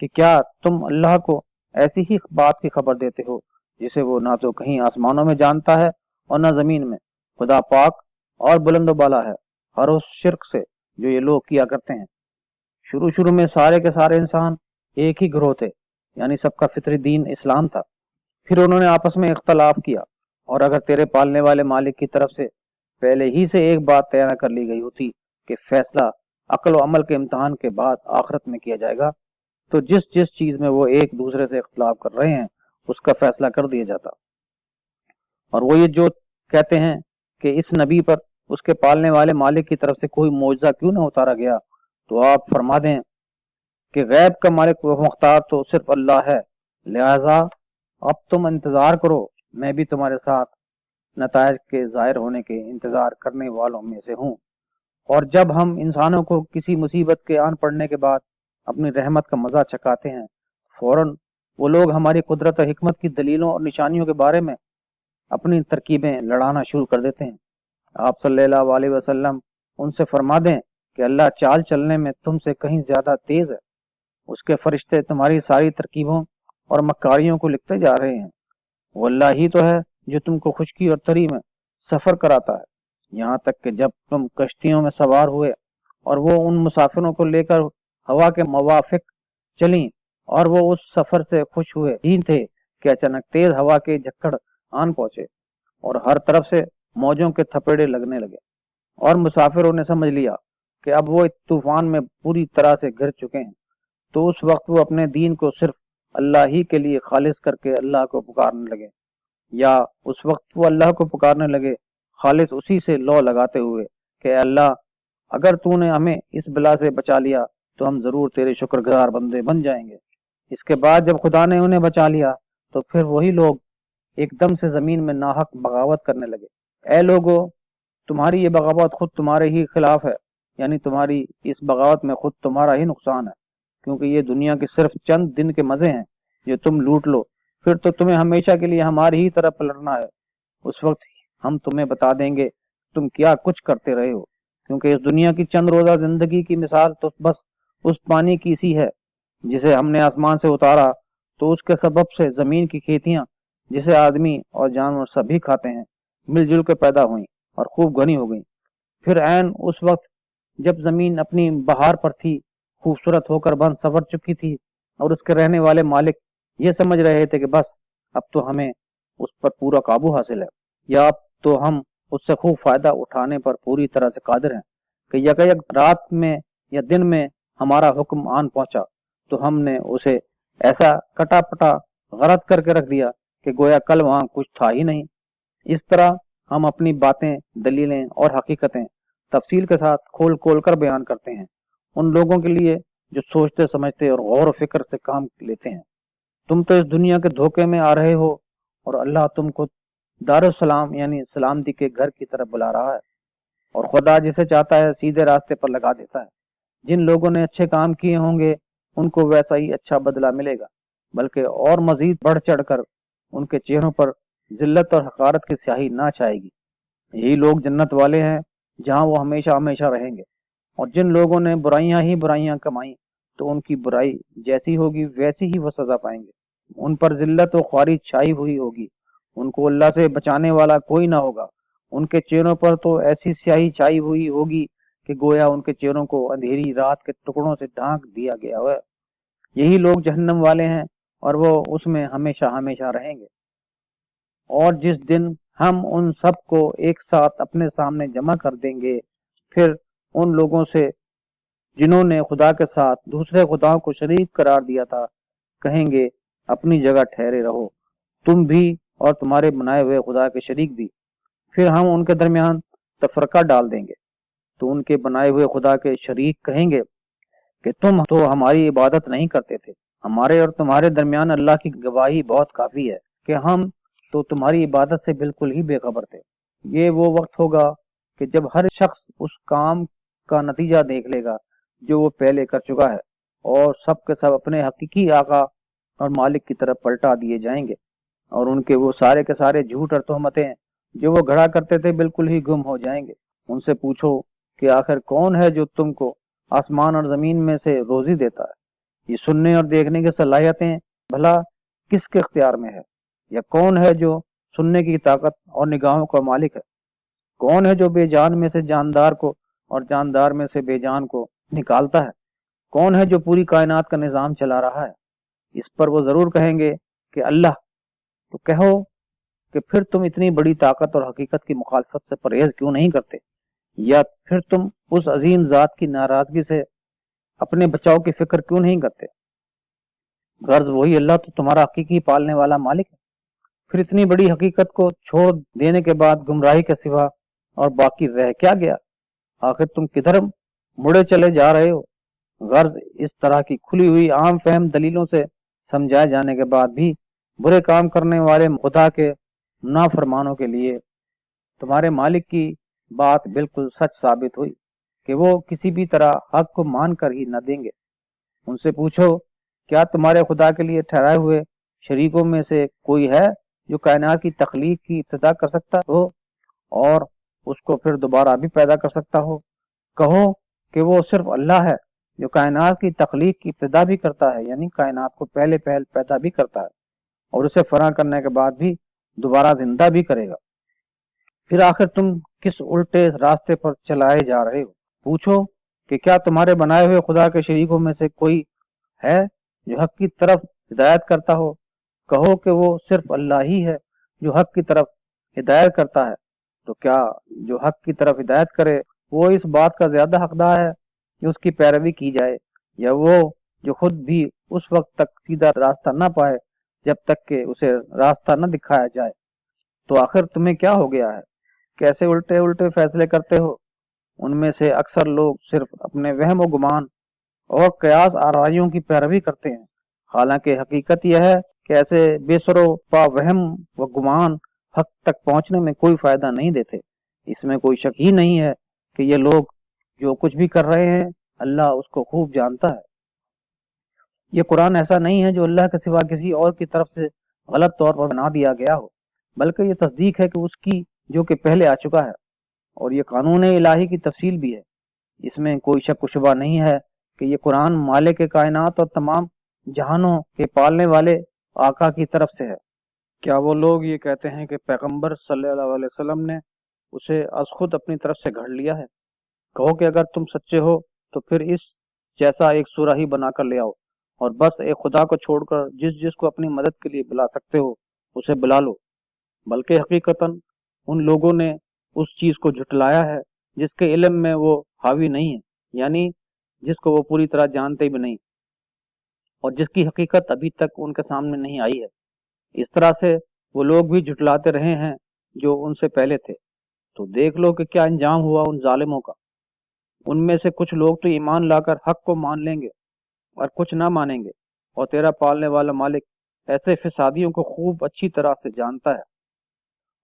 کہ کیا تم اللہ کو ایسی ہی بات کی خبر دیتے ہو جسے وہ نہ تو کہیں آسمانوں میں جانتا ہے اور نہ زمین میں؟ خدا پاک اور بلند و بالا ہے ہر اس شرک سے جو یہ لوگ کیا کرتے ہیں. شروع میں سارے کے سارے انسان ایک ہی گروہ تھے، یعنی سب کا فطری دین اسلام تھا. پھر انہوں نے آپس میں اختلاف کیا، اور اگر تیرے پالنے والے مالک کی طرف سے پہلے ہی سے ایک بات طے نہ کر لی گئی ہوتی کہ فیصلہ عقل و عمل کے امتحان کے بعد آخرت میں کیا جائے گا، تو جس چیز میں وہ ایک دوسرے سے اختلاف کر رہے ہیں اس کا فیصلہ کر دیا جاتا. اور وہ یہ جو کہتے ہیں کہ اس نبی پر اس کے پالنے والے مالک کی طرف سے کوئی معجزہ کیوں نہ اتارا گیا، تو آپ فرما دیں کہ غیب کا مالک و مختار تو صرف اللہ ہے، لہذا اب تم انتظار کرو، میں بھی تمہارے ساتھ نتائج کے ظاہر ہونے کے انتظار کرنے والوں میں سے ہوں. اور جب ہم انسانوں کو کسی مصیبت کے آن پڑنے کے بعد اپنی رحمت کا مزہ چکاتے ہیں، فوراً وہ لوگ ہماری قدرت و حکمت کی دلیلوں اور نشانیوں کے بارے میں اپنی ترکیبیں لڑانا شروع کر دیتے ہیں. آپ صلی اللہ علیہ وسلم ان سے فرما دیں کہ اللہ چال چلنے میں تم سے کہیں زیادہ تیز ہے. اس کے فرشتے تمہاری ساری ترکیبوں اور مکاریوں کو لکھتے جا رہے ہیں. وہ اللہ ہی تو ہے جو تم کو خشکی اور تری میں سفر کراتا ہے، یہاں تک کہ جب تم کشتیوں میں سوار ہوئے اور وہ ان مسافروں کو لے کر ہوا کے موافق چلیں اور وہ اس سفر سے خوش ہوئے ہی تھے کہ اچانک تیز ہوا کے جھکڑ آن پہنچے اور ہر طرف سے موجوں کے تھپیڑے لگنے لگے، اور مسافروں نے سمجھ لیا کہ اب وہ طوفان میں پوری طرح سے گر چکے ہیں. تو اس وقت وہ اپنے دین کو صرف اللہ ہی کے لیے خالص کر کے اللہ کو پکارنے لگے، یا اس وقت وہ اللہ کو پکارنے لگے خالص اسی سے لو لگاتے ہوئے کہ اللہ اگر تو نے ہمیں اس بلا سے بچا لیا تو ہم ضرور تیرے شکر گزار بندے بن جائیں گے. اس کے بعد جب خدا نے انہیں بچا لیا تو پھر وہی لوگ ایک دم سے زمین میں ناحق بغاوت کرنے لگے. اے لوگو، تمہاری یہ بغاوت خود تمہارے ہی خلاف ہے، یعنی تمہاری اس بغاوت میں خود تمہارا ہی نقصان ہے، کیونکہ یہ دنیا کے صرف چند دن کے مزے ہیں جو تم لوٹ لو، پھر تو تمہیں ہمیشہ کے لیے ہماری ہی طرف پلٹنا ہے. اس وقت ہم تمہیں بتا دیں گے تم کیا کچھ کرتے رہے ہو، کیونکہ اس دنیا کی چند روزہ زندگی کی مثال تو بس اس پانی کی سی ہے جسے ہم نے آسمان سے اتارا، تو اس کے سبب سے زمین کی کھیتیاں جسے آدمی اور جانور سبھی کھاتے ہیں مل جل کے پیدا ہوئیں اور خوب گھنی ہو گئیں. پھر عین اس وقت جب زمین اپنی بہار پر تھی، خوبصورت ہو کر بن سنور چکی تھی، اور اس کے رہنے والے مالک یہ سمجھ رہے تھے کہ بس اب تو ہمیں اس پر پورا قابو حاصل ہے، یا اب تو ہم اس سے خوب فائدہ اٹھانے پر پوری طرح سے قادر ہیں کہ یک رات میں یا دن میں ہمارا حکم آن پہنچا تو ہم نے اسے ایسا کٹا پٹا غرق کر کے رکھ دیا کہ گویا کل وہاں کچھ تھا ہی نہیں. اس طرح ہم اپنی باتیں، دلیلیں اور حقیقتیں تفصیل کے ساتھ کھول کھول کر بیان کرتے ہیں ان لوگوں کے لیے جو سوچتے سمجھتے اور غور و فکر سے کام لیتے ہیں. تم تو اس دنیا کے دھوکے میں آ رہے ہو اور اللہ تم کو دارالسلام یعنی سلامتی کے گھر کی طرف بلا رہا ہے، اور خدا جسے چاہتا ہے سیدھے راستے پر لگا دیتا ہے. جن لوگوں نے اچھے کام کیے ہوں گے ان کو ویسا ہی اچھا بدلہ ملے گا، بلکہ اور مزید بڑھ چڑھ کر ان کے چہروں پر ذلت اور حقارت کی سیاہی نہ چھائے گی. یہی لوگ جنت والے ہیں جہاں وہ ہمیشہ ہمیشہ رہیں گے، اور جن لوگوں نے برائیاں ہی برائیاں کمائیں تو ان کی برائی جیسی ہوگی ویسی ہی وہ سزا پائیں گے۔ ان پر ذلت و خواری چھائی ہوئی ہوگی، ان کو اللہ سے بچانے والا کوئی نہ ہوگا۔ ان کے چہروں پر تو ایسی سیاہی چھائی ہوئی ہوگی کہ گویا ان کے چہروں کو اندھیری رات کے ٹکڑوں سے ڈھانک دیا گیا ہے۔ یہی لوگ جہنم والے ہیں اور وہ اس میں ہمیشہ ہمیشہ رہیں گے۔ اور جس دن ہم ان سب کو ایک ساتھ اپنے سامنے جمع کر دیں گے، پھر ان لوگوں سے جنہوں نے خدا کے ساتھ دوسرے خداؤں کو شریک قرار دیا تھا کہیں گے اپنی جگہ ٹھہرے رہو، تم بھی اور تمہارے بنائے ہوئے خدا کے شریک بھی۔ پھر ہم ان کے درمیان تفرقہ ڈال دیں گے تو ان کے بنائے ہوئے خدا کے شریک کہیں گے کہ تم تو ہماری عبادت نہیں کرتے تھے، ہمارے اور تمہارے درمیان اللہ کی گواہی بہت کافی ہے کہ ہم تو تمہاری عبادت سے بالکل ہی بے خبر تھے۔ یہ وہ وقت ہوگا کہ جب ہر شخص اس کام کا نتیجہ دیکھ لے گا جو وہ پہلے کر چکا ہے، اور سب کے سب اپنے حقیقی آقا اور مالک کی طرف پلٹا دیے جائیں گے، اور ان کے وہ سارے کے سارے جھوٹ اور تہمتیں جو وہ گھڑا کرتے تھے بالکل ہی گم ہو جائیں گے۔ ان سے پوچھو کہ آخر کون ہے جو تم کو آسمان اور زمین میں سے روزی دیتا ہے؟ یہ سننے اور دیکھنے کی صلاحیتیں بھلا کس کے اختیار میں ہے؟ یا کون ہے جو سننے کی طاقت اور نگاہوں کا مالک ہے؟ کون ہے جو بے جان میں سے جاندار کو اور جاندار میں سے بے جان کو نکالتا ہے؟ کون ہے جو پوری کائنات کا نظام چلا رہا ہے؟ اس پر وہ ضرور کہیں گے کہ اللہ۔ تو کہو کہ پھر تم اتنی بڑی طاقت اور حقیقت کی مخالفت سے پرہیز کیوں نہیں کرتے؟ یا پھر تم اس عظیم ذات کی ناراضگی سے اپنے بچاؤ کی فکر کیوں نہیں کرتے؟ غرض وہی اللہ تو تمہارا حقیقی پالنے والا مالک ہے۔ پھر اتنی بڑی حقیقت کو چھوڑ دینے کے بعد گمراہی کے سوا اور باقی رہ کیا گیا؟ آخر تم کدھر مڑے چلے جا رہے ہو؟ غرض اس طرح کی کھلی ہوئی عام فہم دلیلوں سے سمجھائے جانے کے بعد بھی برے کام کرنے والے خدا کے نافرمانوں کے لیے تمہارے مالک کی بات بالکل سچ ثابت ہوئی کہ وہ کسی بھی طرح حق کو مان کر ہی نہ دیں گے۔ ان سے پوچھو کیا تمہارے خدا کے لیے ٹھہرائے ہوئے شریکوں میں سے کوئی ہے جو کائنات کی تخلیق کی ابتدا کر سکتا ہو اور اس کو پھر دوبارہ بھی پیدا کر سکتا ہو؟ کہو کہ وہ صرف اللہ ہے جو کائنات کی تخلیق کی ابتدا بھی کرتا ہے، یعنی کائنات کو پہلے پیدا بھی کرتا ہے اور اسے فنا کرنے کے بعد بھی دوبارہ زندہ بھی کرے گا۔ پھر آخر تم کس الٹے راستے پر چلائے جا رہے ہو؟ پوچھو کہ کیا تمہارے بنائے ہوئے خدا کے شریکوں میں سے کوئی ہے جو حق کی طرف ہدایت کرتا ہو؟ کہو کہ وہ صرف اللہ ہی ہے جو حق کی طرف ہدایت کرتا ہے۔ تو کیا جو حق کی طرف ہدایت کرے وہ اس بات کا زیادہ حقدار ہے کہ اس کی پیروی کی جائے، یا وہ جو خود بھی اس وقت تک سیدھا راستہ نہ پائے جب تک کہ اسے راستہ نہ دکھایا جائے؟ تو آخر تمہیں کیا ہو گیا ہے؟ کیسے الٹے الٹے فیصلے کرتے ہو؟ ان میں سے اکثر لوگ صرف اپنے وہم و گمان اور قیاس آرائیوں کی پیروی کرتے ہیں، حالانکہ حقیقت یہ ہے کہ ایسے بے سر و پا وہم و گمان حق تک پہنچنے میں کوئی فائدہ نہیں دیتے۔ اس میں کوئی شک ہی نہیں ہے کہ یہ لوگ جو کچھ بھی کر رہے ہیں اللہ اس کو خوب جانتا ہے۔ یہ قرآن ایسا نہیں ہے جو اللہ کے سوا کسی اور کی طرف سے غلط طور پر بنا دیا گیا ہو، بلکہ یہ تصدیق ہے کہ اس کی جو کہ پہلے آ چکا ہے، اور یہ قانون الہی کی تفصیل بھی ہے۔ اس میں کوئی شک و شبہ نہیں ہے کہ یہ قرآن مالک کائنات اور تمام جہانوں کے پالنے والے آقا کی طرف سے ہے۔ کیا وہ لوگ یہ کہتے ہیں کہ پیغمبر صلی اللہ علیہ وسلم نے اسے از خود اپنی طرف سے گھڑ لیا ہے؟ کہو کہ اگر تم سچے ہو تو پھر اس جیسا ایک سورہ ہی بنا کر لے آؤ، اور بس ایک خدا کو چھوڑ کر جس کو اپنی مدد کے لیے بلا سکتے ہو اسے بلا لو۔ بلکہ حقیقتاً ان لوگوں نے اس چیز کو جھٹلایا ہے جس کے علم میں وہ حاوی نہیں ہے، یعنی جس کو وہ پوری طرح جانتے بھی نہیں، اور جس کی حقیقت ابھی تک ان کے سامنے نہیں آئی ہے۔ اس طرح سے وہ لوگ بھی جھٹلاتے رہے ہیں جو ان سے پہلے تھے۔ تو دیکھ لو کہ کیا انجام ہوا ان ظالموں کا۔ ان میں سے کچھ لوگ تو ایمان لا کر حق کو مان لیں گے اور کچھ نہ مانیں گے، اور تیرا پالنے والا مالک ایسے فسادیوں کو خوب اچھی طرح سے جانتا ہے۔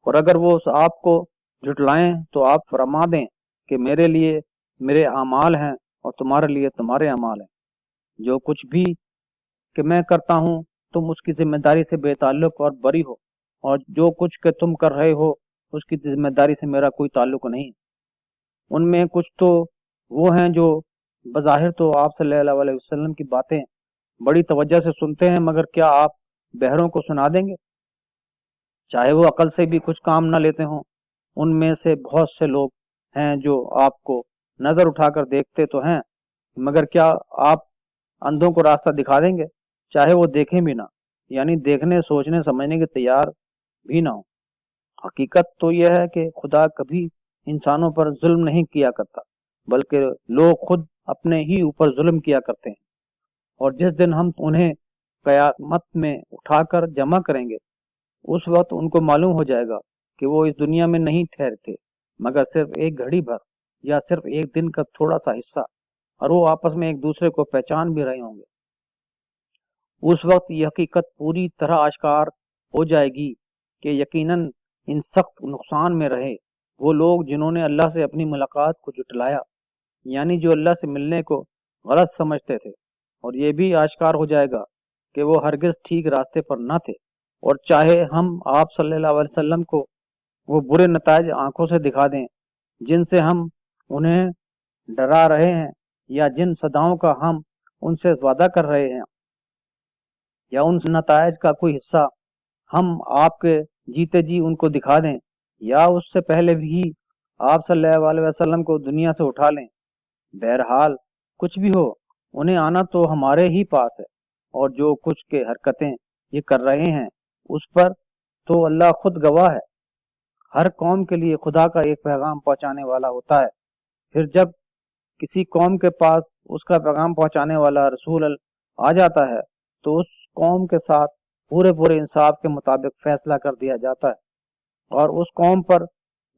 اور اگر وہ آپ کو جھٹلائیں تو آپ فرما دیں کہ میرے لیے میرے اعمال ہیں اور تمہارے لیے تمہارے اعمال ہیں۔ جو کچھ بھی کہ میں کرتا ہوں تم اس کی ذمہ داری سے بے تعلق اور بری ہو، اور جو کچھ کہ تم کر رہے ہو اس کی ذمہ داری سے میرا کوئی تعلق نہیں۔ ان میں کچھ تو وہ ہیں جو بظاہر تو آپ صلی اللہ علیہ وسلم کی باتیں بڑی توجہ سے سنتے ہیں، مگر کیا آپ بہروں کو سنا دیں گے؟ چاہے وہ عقل سے بھی کچھ کام نہ لیتے ہوں۔ ان میں سے بہت سے لوگ ہیں جو آپ کو نظر اٹھا کر دیکھتے تو ہیں، مگر کیا آپ اندھوں کو راستہ دکھا دیں گے؟ چاہے وہ دیکھیں بھی نہ، یعنی دیکھنے، سوچنے، سمجھنے کے تیار بھی نہ ہو۔ حقیقت تو یہ ہے کہ خدا کبھی انسانوں پر ظلم نہیں کیا کرتا، بلکہ لوگ خود اپنے ہی اوپر ظلم کیا کرتے ہیں، اور جس دن ہم انہیں قیامت میں اٹھا کر جمع کریں گے، اس وقت ان کو معلوم ہو جائے گا کہ وہ اس دنیا میں نہیں ٹھہرتے مگر صرف ایک گھڑی بھر یا صرف ایک دن کا تھوڑا سا حصہ، اور وہ آپس میں ایک دوسرے کو پہچان بھی رہے ہوں گے۔ اس وقت یہ حقیقت پوری طرح آشکار ہو جائے گی کہ یقیناً ان سخت نقصان میں رہے وہ لوگ جنہوں نے اللہ سے اپنی ملاقات کو جھٹلایا، یعنی جو اللہ سے ملنے کو غلط سمجھتے تھے، اور یہ بھی آشکار ہو جائے گا کہ وہ ہرگز ٹھیک راستے پر نہ تھے، اور چاہے ہم آپ صلی اللہ علیہ وسلم کو وہ برے نتائج آنکھوں سے دکھا دیں جن سے ہم انہیں ڈرا رہے ہیں، یا جن صداؤں کا ہم ان سے وعدہ کر رہے ہیں، یا ان نتائج کا کوئی حصہ ہم آپ کے جیتے جی ان کو دکھا دیں، یا اس سے پہلے بھی آپ صلی اللہ علیہ وسلم کو دنیا سے اٹھا لیں، بہرحال کچھ بھی ہو انہیں آنا تو ہمارے ہی پاس ہے، اور جو کچھ کے حرکتیں یہ کر رہے ہیں اس پر تو اللہ خود گواہ ہے۔ ہر قوم کے لیے خدا کا ایک پیغام پہنچانے والا ہوتا ہے، پھر جب کسی قوم کے پاس اس کا پیغام پہنچانے والا رسول آ جاتا ہے تو اس قوم کے ساتھ پورے انصاف کے مطابق فیصلہ کر دیا جاتا ہے، اور اس قوم پر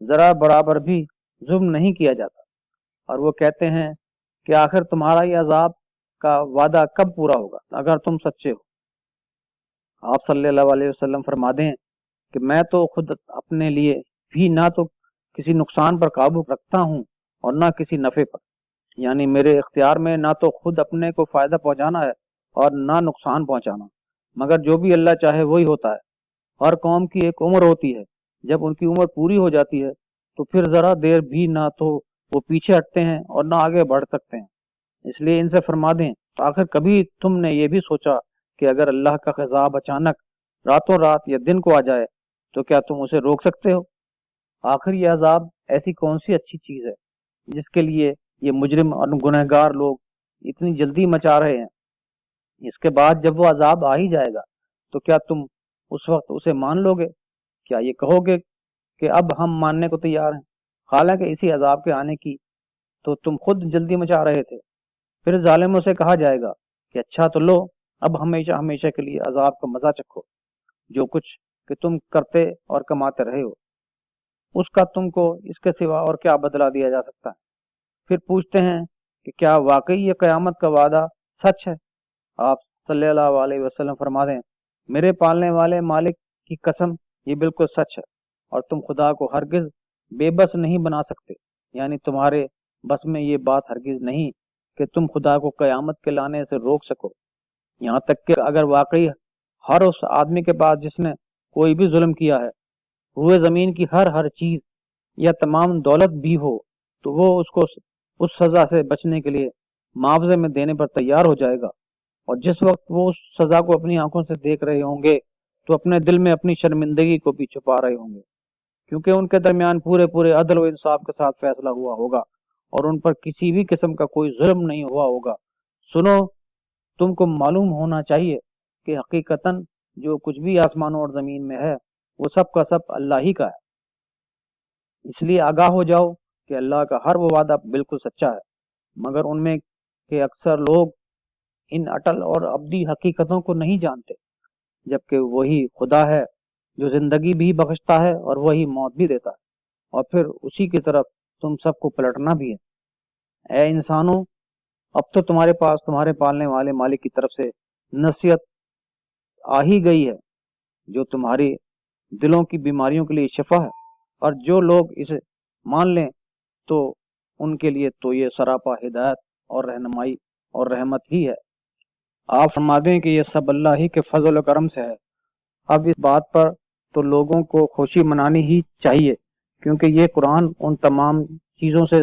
ذرا برابر بھی ظلم نہیں کیا جاتا، اور وہ کہتے ہیں کہ آخر تمہارا یہ عذاب کا وعدہ کب پورا ہوگا اگر تم سچے ہو۔ آپ صلی اللہ علیہ وسلم فرما دیں کہ میں تو خود اپنے لیے بھی نہ تو کسی نقصان پر قابو رکھتا ہوں اور نہ کسی نفع پر، یعنی میرے اختیار میں نہ تو خود اپنے کو فائدہ پہنچانا ہے اور نہ نقصان پہنچانا، مگر جو بھی اللہ چاہے وہی ہوتا ہے۔ ہر قوم کی ایک عمر ہوتی ہے، جب ان کی عمر پوری ہو جاتی ہے تو پھر ذرا دیر بھی نہ تو وہ پیچھے ہٹتے ہیں اور نہ آگے بڑھ سکتے ہیں۔ اس لیے ان سے فرما دیں، آخر کبھی تم نے یہ بھی سوچا کہ اگر اللہ کا عذاب اچانک راتوں رات یا دن کو آ جائے تو کیا تم اسے روک سکتے ہو؟ آخر یہ عذاب ایسی کون سی اچھی چیز ہے جس کے لیے یہ مجرم اور گنہگار لوگ اتنی جلدی مچا رہے ہیں؟ اس کے بعد جب وہ عذاب آ ہی جائے گا تو کیا تم اس وقت اسے مان لو گے؟ کیا یہ کہو گے کہ اب ہم ماننے کو تیار ہیں، حالانکہ اسی عذاب کے آنے کی تو تم خود جلدی مچا رہے تھے؟ پھر ظالموں سے کہا جائے گا کہ اچھا تو لو، اب ہمیشہ ہمیشہ کے لیے عذاب کا مزہ چکھو، جو کچھ کہ تم کرتے اور کماتے رہے ہو اس کا تم کو اس کے سوا اور کیا بدلہ دیا جا سکتا ہے؟ پھر پوچھتے ہیں کہ کیا واقعی یہ قیامت کا وعدہ سچ ہے؟ آپ صلی اللہ علیہ وسلم فرما دیں، میرے پالنے والے مالک کی قسم یہ بالکل سچ ہے، اور تم خدا کو ہرگز بے بس نہیں بنا سکتے، یعنی تمہارے بس میں یہ بات ہرگز نہیں کہ تم خدا کو قیامت کے لانے سے روک سکو، یہاں تک کہ اگر واقعی ہر اس آدمی کے پاس جس نے کوئی بھی ظلم کیا ہے ہوئے زمین کی ہر چیز یا تمام دولت بھی ہو تو وہ اس کو اس سزا سے بچنے کے لیے معاوضے میں دینے پر تیار ہو جائے گا، اور جس وقت وہ اس سزا کو اپنی آنکھوں سے دیکھ رہے ہوں گے تو اپنے دل میں اپنی شرمندگی کو بھی چھپا رہے ہوں گے، کیونکہ ان کے درمیان پورے عدل و انصاف کے ساتھ فیصلہ ہوا ہوگا اور ان پر کسی بھی قسم کا کوئی ظلم نہیں ہوا ہوگا۔ سنو، تم کو معلوم ہونا چاہیے کہ حقیقتاً جو کچھ بھی آسمانوں اور زمین میں ہے وہ سب کا سب اللہ ہی کا ہے، اس لیے آگاہ ہو جاؤ کہ اللہ کا ہر وہ وعدہ بالکل سچا ہے، مگر ان میں کہ اکثر لوگ ان اٹل اور ابدی حقیقتوں کو نہیں جانتے، جبکہ وہی خدا ہے جو زندگی بھی بخشتا ہے اور وہی موت بھی دیتا ہے، اور پھر اسی کی طرف تم سب کو پلٹنا بھی ہے۔ اے انسانوں، اب تو تمہارے پاس تمہارے پالنے والے مالک کی طرف سے نصیحت آ ہی گئی ہے جو تمہاری دلوں کی بیماریوں کے لیے شفا ہے، اور جو لوگ اسے مان لیں تو ان کے لیے تو یہ سراپا ہدایت اور رہنمائی اور رحمت ہی ہے۔ آپ فرما دیں کہ یہ سب اللہ ہی کے فضل و کرم سے ہے۔ اب اس بات پر تو لوگوں کو خوشی منانی ہی چاہیے، کیونکہ یہ قرآن ان تمام چیزوں سے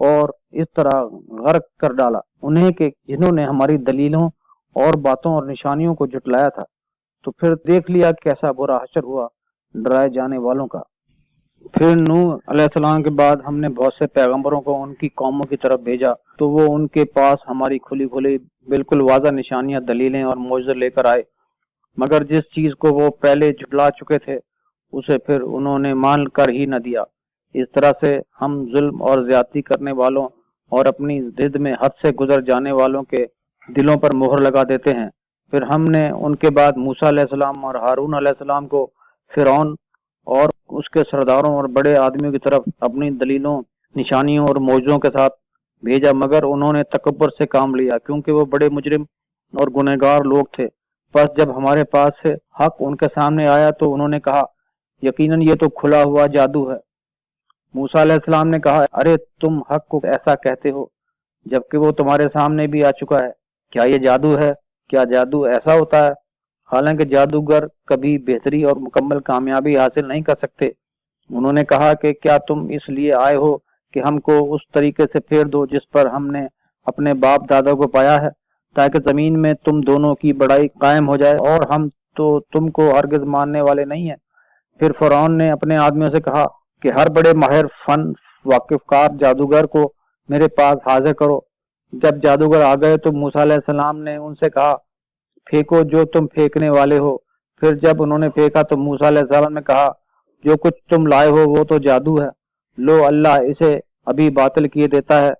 اور اس طرح غرق کر ڈالا انہیں کہ جنہوں نے ہماری دلیلوں اور باتوں اور نشانیوں کو جھٹلایا تھا۔ تو پھر دیکھ لیا کیسا برا حشر ہوا ڈرائے جانے والوں کا۔ پھر نوح علیہ السلام کے بعد ہم نے بہت سے پیغمبروں کو ان کی قوموں کی طرف بھیجا، تو وہ ان کے پاس ہماری کھلی کھلی بالکل واضح نشانیاں، دلیلیں اور معجزے لے کر آئے، مگر جس چیز کو وہ پہلے جھٹلا چکے تھے اسے پھر انہوں نے مان کر ہی نہ دیا۔ اس طرح سے ہم ظلم اور زیادتی کرنے والوں اور اپنی ضد میں حد سے گزر جانے والوں کے دلوں پر مہر لگا دیتے ہیں۔ پھر ہم نے ان کے بعد موسیٰ علیہ السلام اور ہارون علیہ السلام کو فرعون اور اس کے سرداروں اور بڑے آدمیوں کی طرف اپنی دلیلوں، نشانیوں اور معجزوں کے ساتھ بھیجا، مگر انہوں نے تکبر سے کام لیا کیونکہ وہ بڑے مجرم اور گنہگار لوگ تھے۔ پس جب ہمارے پاس سے حق ان کے سامنے آیا تو انہوں نے کہا یقیناً یہ تو کھلا ہوا جادو ہے۔ موسیٰ علیہ السلام نے کہا ارے تم حق کو ایسا کہتے ہو جبکہ وہ تمہارے سامنے بھی آ چکا ہے۔ کیا یہ جادو ہے؟ کیا جادو ایسا ہوتا ہے؟ حالانکہ جادوگر کبھی بہتری اور مکمل کامیابی حاصل نہیں کر سکتے۔ انہوں نے کہا کہ کیا تم اس لیے آئے ہو کہ ہم کو اس طریقے سے پھیر دو جس پر ہم نے اپنے باپ دادا کو پایا ہے، تاکہ زمین میں تم دونوں کی بڑائی قائم ہو جائے، اور ہم تو تم کو ہرگز ماننے والے نہیں ہیں۔ پھر فرعون نے اپنے آدمیوں سے کہا کہ ہر بڑے ماہر فن واقف کار جادوگر کو میرے پاس حاضر کرو۔ جب جادوگر آ گئے تو موسیٰ علیہ السلام نے ان سے کہا پھینکو جو تم پھینکنے والے ہو۔ پھر جب انہوں نے پھینکا تو موسیٰ علیہ السلام نے کہا جو کچھ تم لائے ہو وہ تو جادو ہے، لو اللہ اسے ابھی باطل کیے دیتا ہے،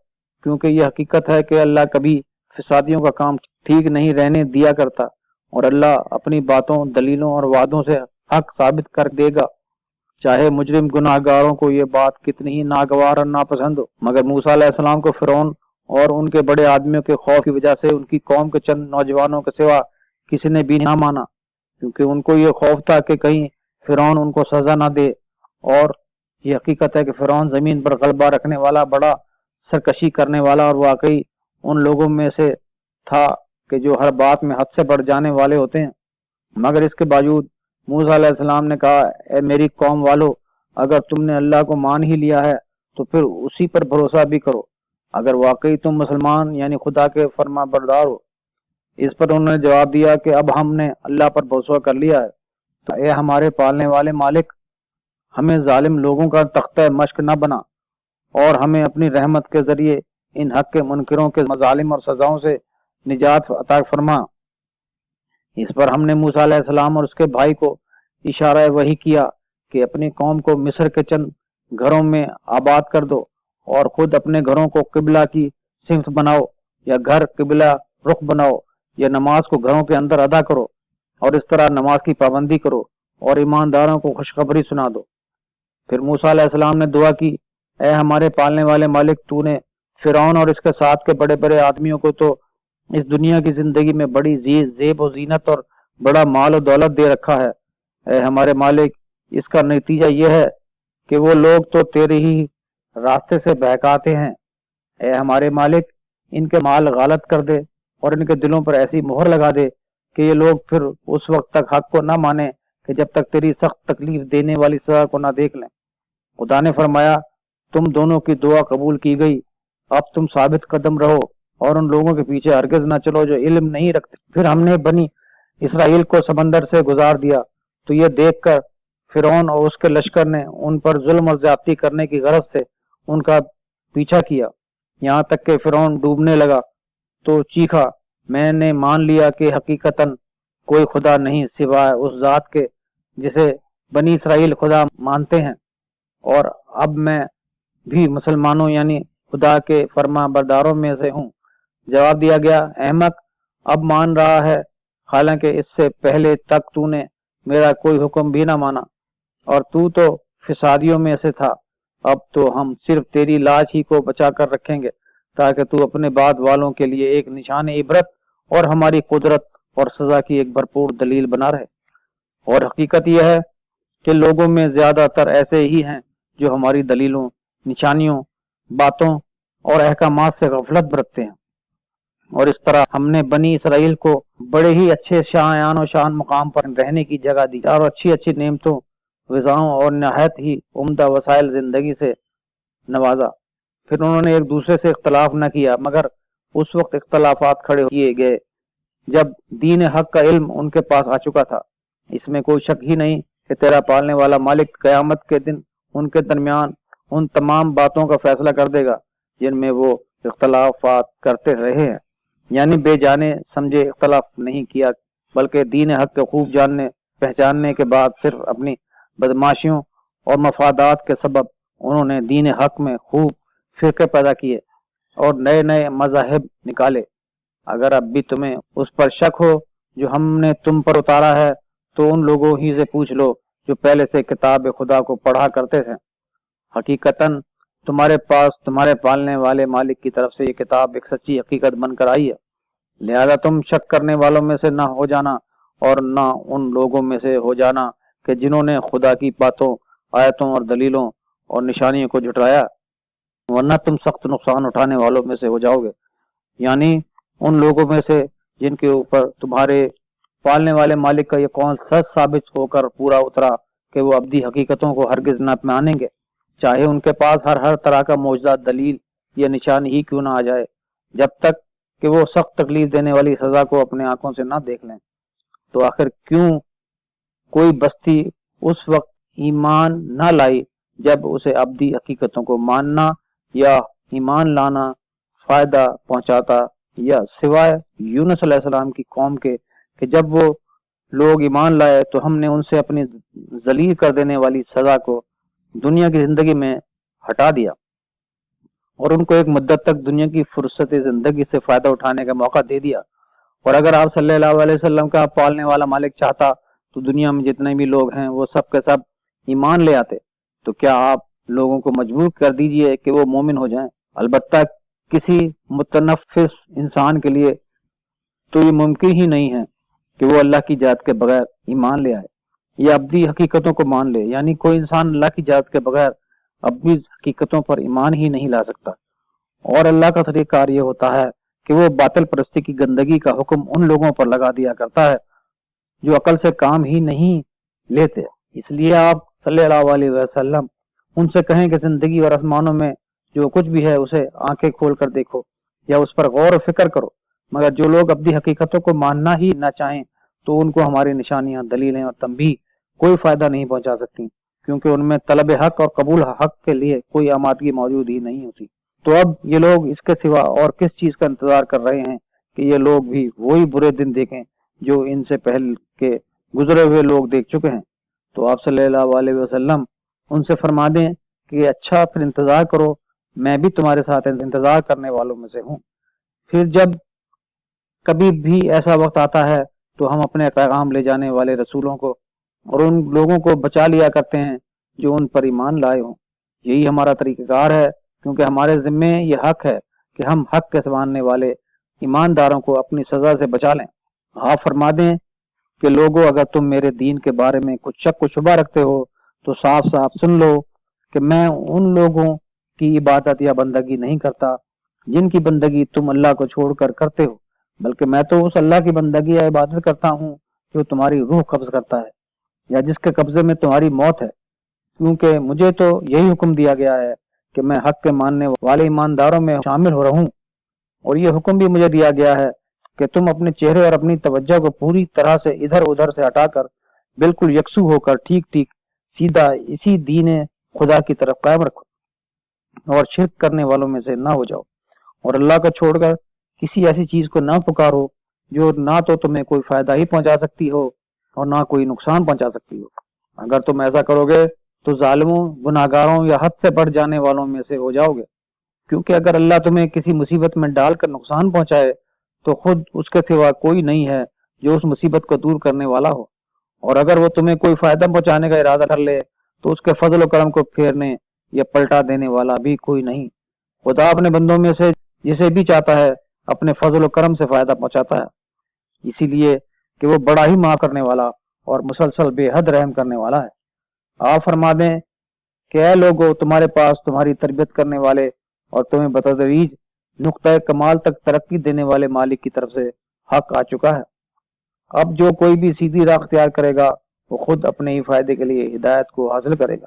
کیونکہ یہ حقیقت ہے کہ اللہ کبھی فسادیوں کا کام ٹھیک نہیں رہنے دیا کرتا، اور اللہ اپنی باتوں، دلیلوں اور وعدوں سے حق ثابت کر دے گا، چاہے مجرم گناہ گاروں کو یہ بات کتنی ہی ناگوار اور ناپسند ہو۔ مگر موسیٰ علیہ السلام کو فرعون اور ان کے بڑے آدمیوں کے خوف کی وجہ سے ان کی قوم کے چند نوجوانوں کے سوا کسی نے بھی نہ مانا، کیونکہ ان کو یہ خوف تھا کہ کہیں فرعون ان کو سزا نہ دے۔ اور یہ حقیقت ہے کہ فرعون زمین پر غلبہ رکھنے والا، بڑا سرکشی کرنے والا اور واقعی ان لوگوں میں سے تھا کہ جو ہر بات میں حد سے بڑھ جانے والے ہوتے ہیں۔ مگر اس کے باوجود موسیٰ علیہ السلام نے کہا اے میری قوم والو، اگر تم نے اللہ کو مان ہی لیا ہے تو پھر اسی پر بھروسہ بھی کرو، اگر واقعی تم مسلمان یعنی خدا کے فرما بردار ہو۔ اس پر انہوں نے جواب دیا کہ اب ہم نے اللہ پر بھروسہ کر لیا ہے، تو اے ہمارے پالنے والے مالک، ہمیں ظالم لوگوں کا تختہ مشق نہ بنا، اور ہمیں اپنی رحمت کے ذریعے ان حق کے منکروں کے مظالم اور سزاؤں سے نجات عطا فرما۔ اس پر ہم نے موسیٰ علیہ السلام اور اس کے بھائی کو اشارہ وحی کیا کہ اپنی قوم کو مصر کے چند گھروں میں آباد کر دو، اور خود اپنے گھروں کو قبلہ کی سمت بناؤ، یا گھر قبلہ رخ بناؤ، یا نماز کو گھروں کے اندر ادا کرو، اور اس طرح نماز کی پابندی کرو، اور ایمانداروں کو خوشخبری سنا دو۔ پھر موسیٰ علیہ السلام نے دعا کی اے ہمارے پالنے والے مالک، تو نے فرعون اور اس کے ساتھ کے بڑے بڑے آدمیوں کو تو اس دنیا کی زندگی میں بڑی زیب و زینت اور بڑا مال و دولت دے رکھا ہے۔ اے ہمارے مالک، اس کا نتیجہ یہ ہے کہ وہ لوگ تو تیرے ہی راستے سے بہکاتے ہیں۔ اے ہمارے مالک، ان کے مال غالت کر دے اور ان کے دلوں پر ایسی مہر لگا دے کہ یہ لوگ پھر اس وقت تک حق کو نہ مانے کہ جب تک تیری سخت تکلیف دینے والی سزا کو نہ دیکھ لیں۔ خدا نے فرمایا تم دونوں کی دعا قبول کی گئی، اب تم ثابت قدم رہو اور ان لوگوں کے پیچھے ہرگز نہ چلو جو علم نہیں رکھتے۔ پھر ہم نے بنی اسرائیل کو سمندر سے گزار دیا، تو یہ دیکھ کر فرعون اور اس کے لشکر نے ان پر ظلم اور زیادتی کرنے کی غرض سے ان کا پیچھا کیا، یہاں تک کہ فرعون ڈوبنے لگا تو چیخا میں نے مان لیا کہ حقیقتاً کوئی خدا نہیں سوائے اس ذات کے جسے بنی اسرائیل خدا مانتے ہیں، اور اب میں بھی مسلمانوں یعنی خدا کے فرما برداروں میں سے ہوں۔ جواب دیا گیا احمق، اب مان رہا ہے حالانکہ اس سے پہلے تک تو نے میرا کوئی حکم بھی نہ مانا، اور تو فسادیوں میں سے تھا۔ اب تو ہم صرف تیری لاش ہی کو بچا کر رکھیں گے تاکہ تو اپنے بعد والوں کے لیے ایک نشان عبرت اور ہماری قدرت اور سزا کی ایک بھرپور دلیل بنا رہے۔ اور حقیقت یہ ہے کہ لوگوں میں زیادہ تر ایسے ہی ہیں جو ہماری دلیلوں، نشانیوں، باتوں اور احکامات سے غفلت برتتے ہیں۔ اور اس طرح ہم نے بنی اسرائیل کو بڑے ہی اچھے شایان و شان مقام پر رہنے کی جگہ دی، اور اچھی اچھی نعمتوں، غذاؤں اور نہایت ہی عمدہ وسائل زندگی سے نوازا۔ پھر انہوں نے ایک دوسرے سے اختلاف نہ کیا، مگر اس وقت اختلافات کھڑے کیے گئے جب دین حق کا علم ان کے پاس آ چکا تھا۔ اس میں کوئی شک ہی نہیں کہ تیرا پالنے والا مالک قیامت کے دن ان کے درمیان ان تمام باتوں کا فیصلہ کر دے گا جن میں وہ اختلافات کرتے رہے ہیں، یعنی بے جانے سمجھے اختلاف نہیں کیا، بلکہ دین حق کو خوب جاننے پہچاننے کے بعد صرف اپنی بدماشیوں اور مفادات کے سبب انہوں نے دین حق میں خوب فرقے پیدا کیے اور نئے نئے مذاہب نکالے۔ اگر اب بھی تمہیں اس پر شک ہو جو ہم نے تم پر اتارا ہے تو ان لوگوں ہی سے پوچھ لو جو پہلے سے کتاب خدا کو پڑھا کرتے تھے۔ حقیقتاً تمہارے پاس تمہارے پالنے والے مالک کی طرف سے یہ کتاب ایک سچی حقیقت بن کر آئی ہے، لہذا تم شک کرنے والوں میں سے نہ ہو جانا اور نہ ان لوگوں میں سے ہو جانا کہ جنہوں نے خدا کی باتوں، آیتوں اور دلیلوں اور نشانیوں کو جھٹلایا، ورنہ تم سخت نقصان اٹھانے والوں میں سے ہو جاؤ گے، یعنی ان لوگوں میں سے جن کے اوپر تمہارے پالنے والے مالک کا یہ قول سچ ثابت ہو کر پورا اترا کہ وہ ابدی حقیقتوں کو ہرگز نہ مانیں گے، چاہے ان کے پاس ہر طرح کا معجزہ، دلیل یا نشانی ہی کیوں نہ آ جائے، جب تک کہ وہ سخت تکلیف دینے والی سزا کو اپنے آنکھوں سے نہ دیکھ لیں۔ تو آخر کیوں کوئی بستی اس وقت ایمان نہ لائی جب اسے ابدی حقیقتوں کو ماننا یا ایمان لانا فائدہ پہنچاتا، یا سوائے یونس علیہ السلام کی قوم کے کہ جب وہ لوگ ایمان لائے تو ہم نے ان سے اپنی ذلیل کر دینے والی سزا کو دنیا کی زندگی میں ہٹا دیا اور ان کو ایک مدت تک دنیا کی فرصت زندگی سے فائدہ اٹھانے کا موقع دے دیا۔ اور اگر آپ صلی اللہ علیہ وسلم کا پالنے والا مالک چاہتا تو دنیا میں جتنے بھی لوگ ہیں وہ سب کے سب ایمان لے آتے، تو کیا آپ لوگوں کو مجبور کر دیجئے کہ وہ مومن ہو جائیں؟ البتہ کسی متنفس انسان کے لیے تو یہ ممکن ہی نہیں ہے کہ وہ اللہ کی ذات کے بغیر ایمان لے آئے یا ابدی حقیقتوں کو مان لے، یعنی کوئی انسان اللہ کی ذات کے بغیر ابدی حقیقتوں پر ایمان ہی نہیں لا سکتا۔ اور اللہ کا طریقہ کار یہ ہوتا ہے کہ وہ باطل پرستی کی گندگی کا حکم ان لوگوں پر لگا دیا کرتا ہے جو عقل سے کام ہی نہیں لیتے۔ اس لیے آپ صلی اللہ علیہ وسلم ان سے کہیں کہ زندگی اور آسمانوں میں جو کچھ بھی ہے اسے آنکھیں کھول کر دیکھو یا اس پر غور و فکر کرو، مگر جو لوگ اپنی حقیقتوں کو ماننا ہی نہ چاہیں تو ان کو ہماری نشانیاں، دلیلیں اور تنبیہ کوئی فائدہ نہیں پہنچا سکتی، کیونکہ ان میں طلب حق اور قبول حق کے لیے کوئی آمادگی موجود ہی نہیں ہوتی۔ تو اب یہ لوگ اس کے سوا اور کس چیز کا انتظار کر رہے ہیں کہ یہ لوگ بھی وہی برے دن دیکھیں جو ان سے پہل کے گزرے ہوئے لوگ دیکھ چکے ہیں؟ تو آپ صلی اللہ علیہ وسلم ان سے فرما دیں کہ اچھا پھر انتظار کرو، میں بھی تمہارے ساتھ انتظار کرنے والوں میں سے ہوں۔ پھر جب کبھی بھی ایسا وقت آتا ہے تو ہم اپنے پیغام لے جانے والے رسولوں کو اور ان لوگوں کو بچا لیا کرتے ہیں جو ان پر ایمان لائے ہوں۔ یہی ہمارا طریقہ کار ہے، کیونکہ ہمارے ذمے یہ حق ہے کہ ہم حق کے ماننے والے ایمانداروں کو اپنی سزا سے بچا لیں۔ آپ فرما دیں کہ لوگوں، اگر تم میرے دین کے بارے میں کچھ شک و شبہ رکھتے ہو تو صاف صاف سن لو کہ میں ان لوگوں کی عبادت یا بندگی نہیں کرتا جن کی بندگی تم اللہ کو چھوڑ کر کرتے ہو، بلکہ میں تو اس اللہ کی بندگی یا عبادت کرتا ہوں جو تمہاری روح قبض کرتا ہے یا جس کے قبضے میں تمہاری موت ہے، کیونکہ مجھے تو یہی حکم دیا گیا ہے کہ میں حق کے ماننے والے ایمانداروں میں شامل ہو رہوں، اور یہ حکم بھی مجھے دیا گیا ہے کہ تم اپنے چہرے اور اپنی توجہ کو پوری طرح سے ادھر ادھر سے ہٹا کر بالکل یکسو ہو کر ٹھیک سیدھا اسی دین خدا کی طرف قائم رکھو اور شرک کرنے والوں میں سے نہ ہو جاؤ، اور اللہ کو چھوڑ کر کسی ایسی چیز کو نہ پکارو جو نہ تو تمہیں کوئی فائدہ ہی پہنچا سکتی ہو اور نہ کوئی نقصان پہنچا سکتی ہو۔ اگر تم ایسا کرو گے تو ظالموں، گناہگاروں یا حد سے بڑھ جانے والوں میں سے ہو جاؤ گے، کیونکہ اگر اللہ تمہیں کسی مصیبت میں ڈال کر نقصان پہنچائے تو خود اس کے سوا کوئی نہیں ہے جو اس مصیبت کو دور کرنے والا ہو، اور اگر وہ تمہیں کوئی فائدہ پہنچانے کا ارادہ کر لے تو اس کے فضل و کرم کو پھیرنے یا پلٹا دینے والا بھی کوئی نہیں۔ خدا اپنے بندوں میں سے جسے بھی چاہتا ہے اپنے فضل و کرم سے فائدہ پہنچاتا ہے، اسی لیے کہ وہ بڑا ہی معاف کرنے والا اور مسلسل بے حد رحم کرنے والا ہے۔ آپ فرما دیں کہ اے لوگو، تمہارے پاس تمہاری تربیت کرنے والے اور تمہیں بتدریج نقطۂ کمال تک ترقی دینے والے مالک کی طرف سے حق آ چکا ہے۔ اب جو کوئی بھی سیدھی راہ اختیار کرے گا وہ خود اپنے ہی فائدے کے لیے ہدایت کو حاصل کرے گا،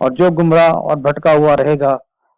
اور جو گمراہ اور بھٹکا ہوا رہے گا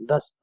10।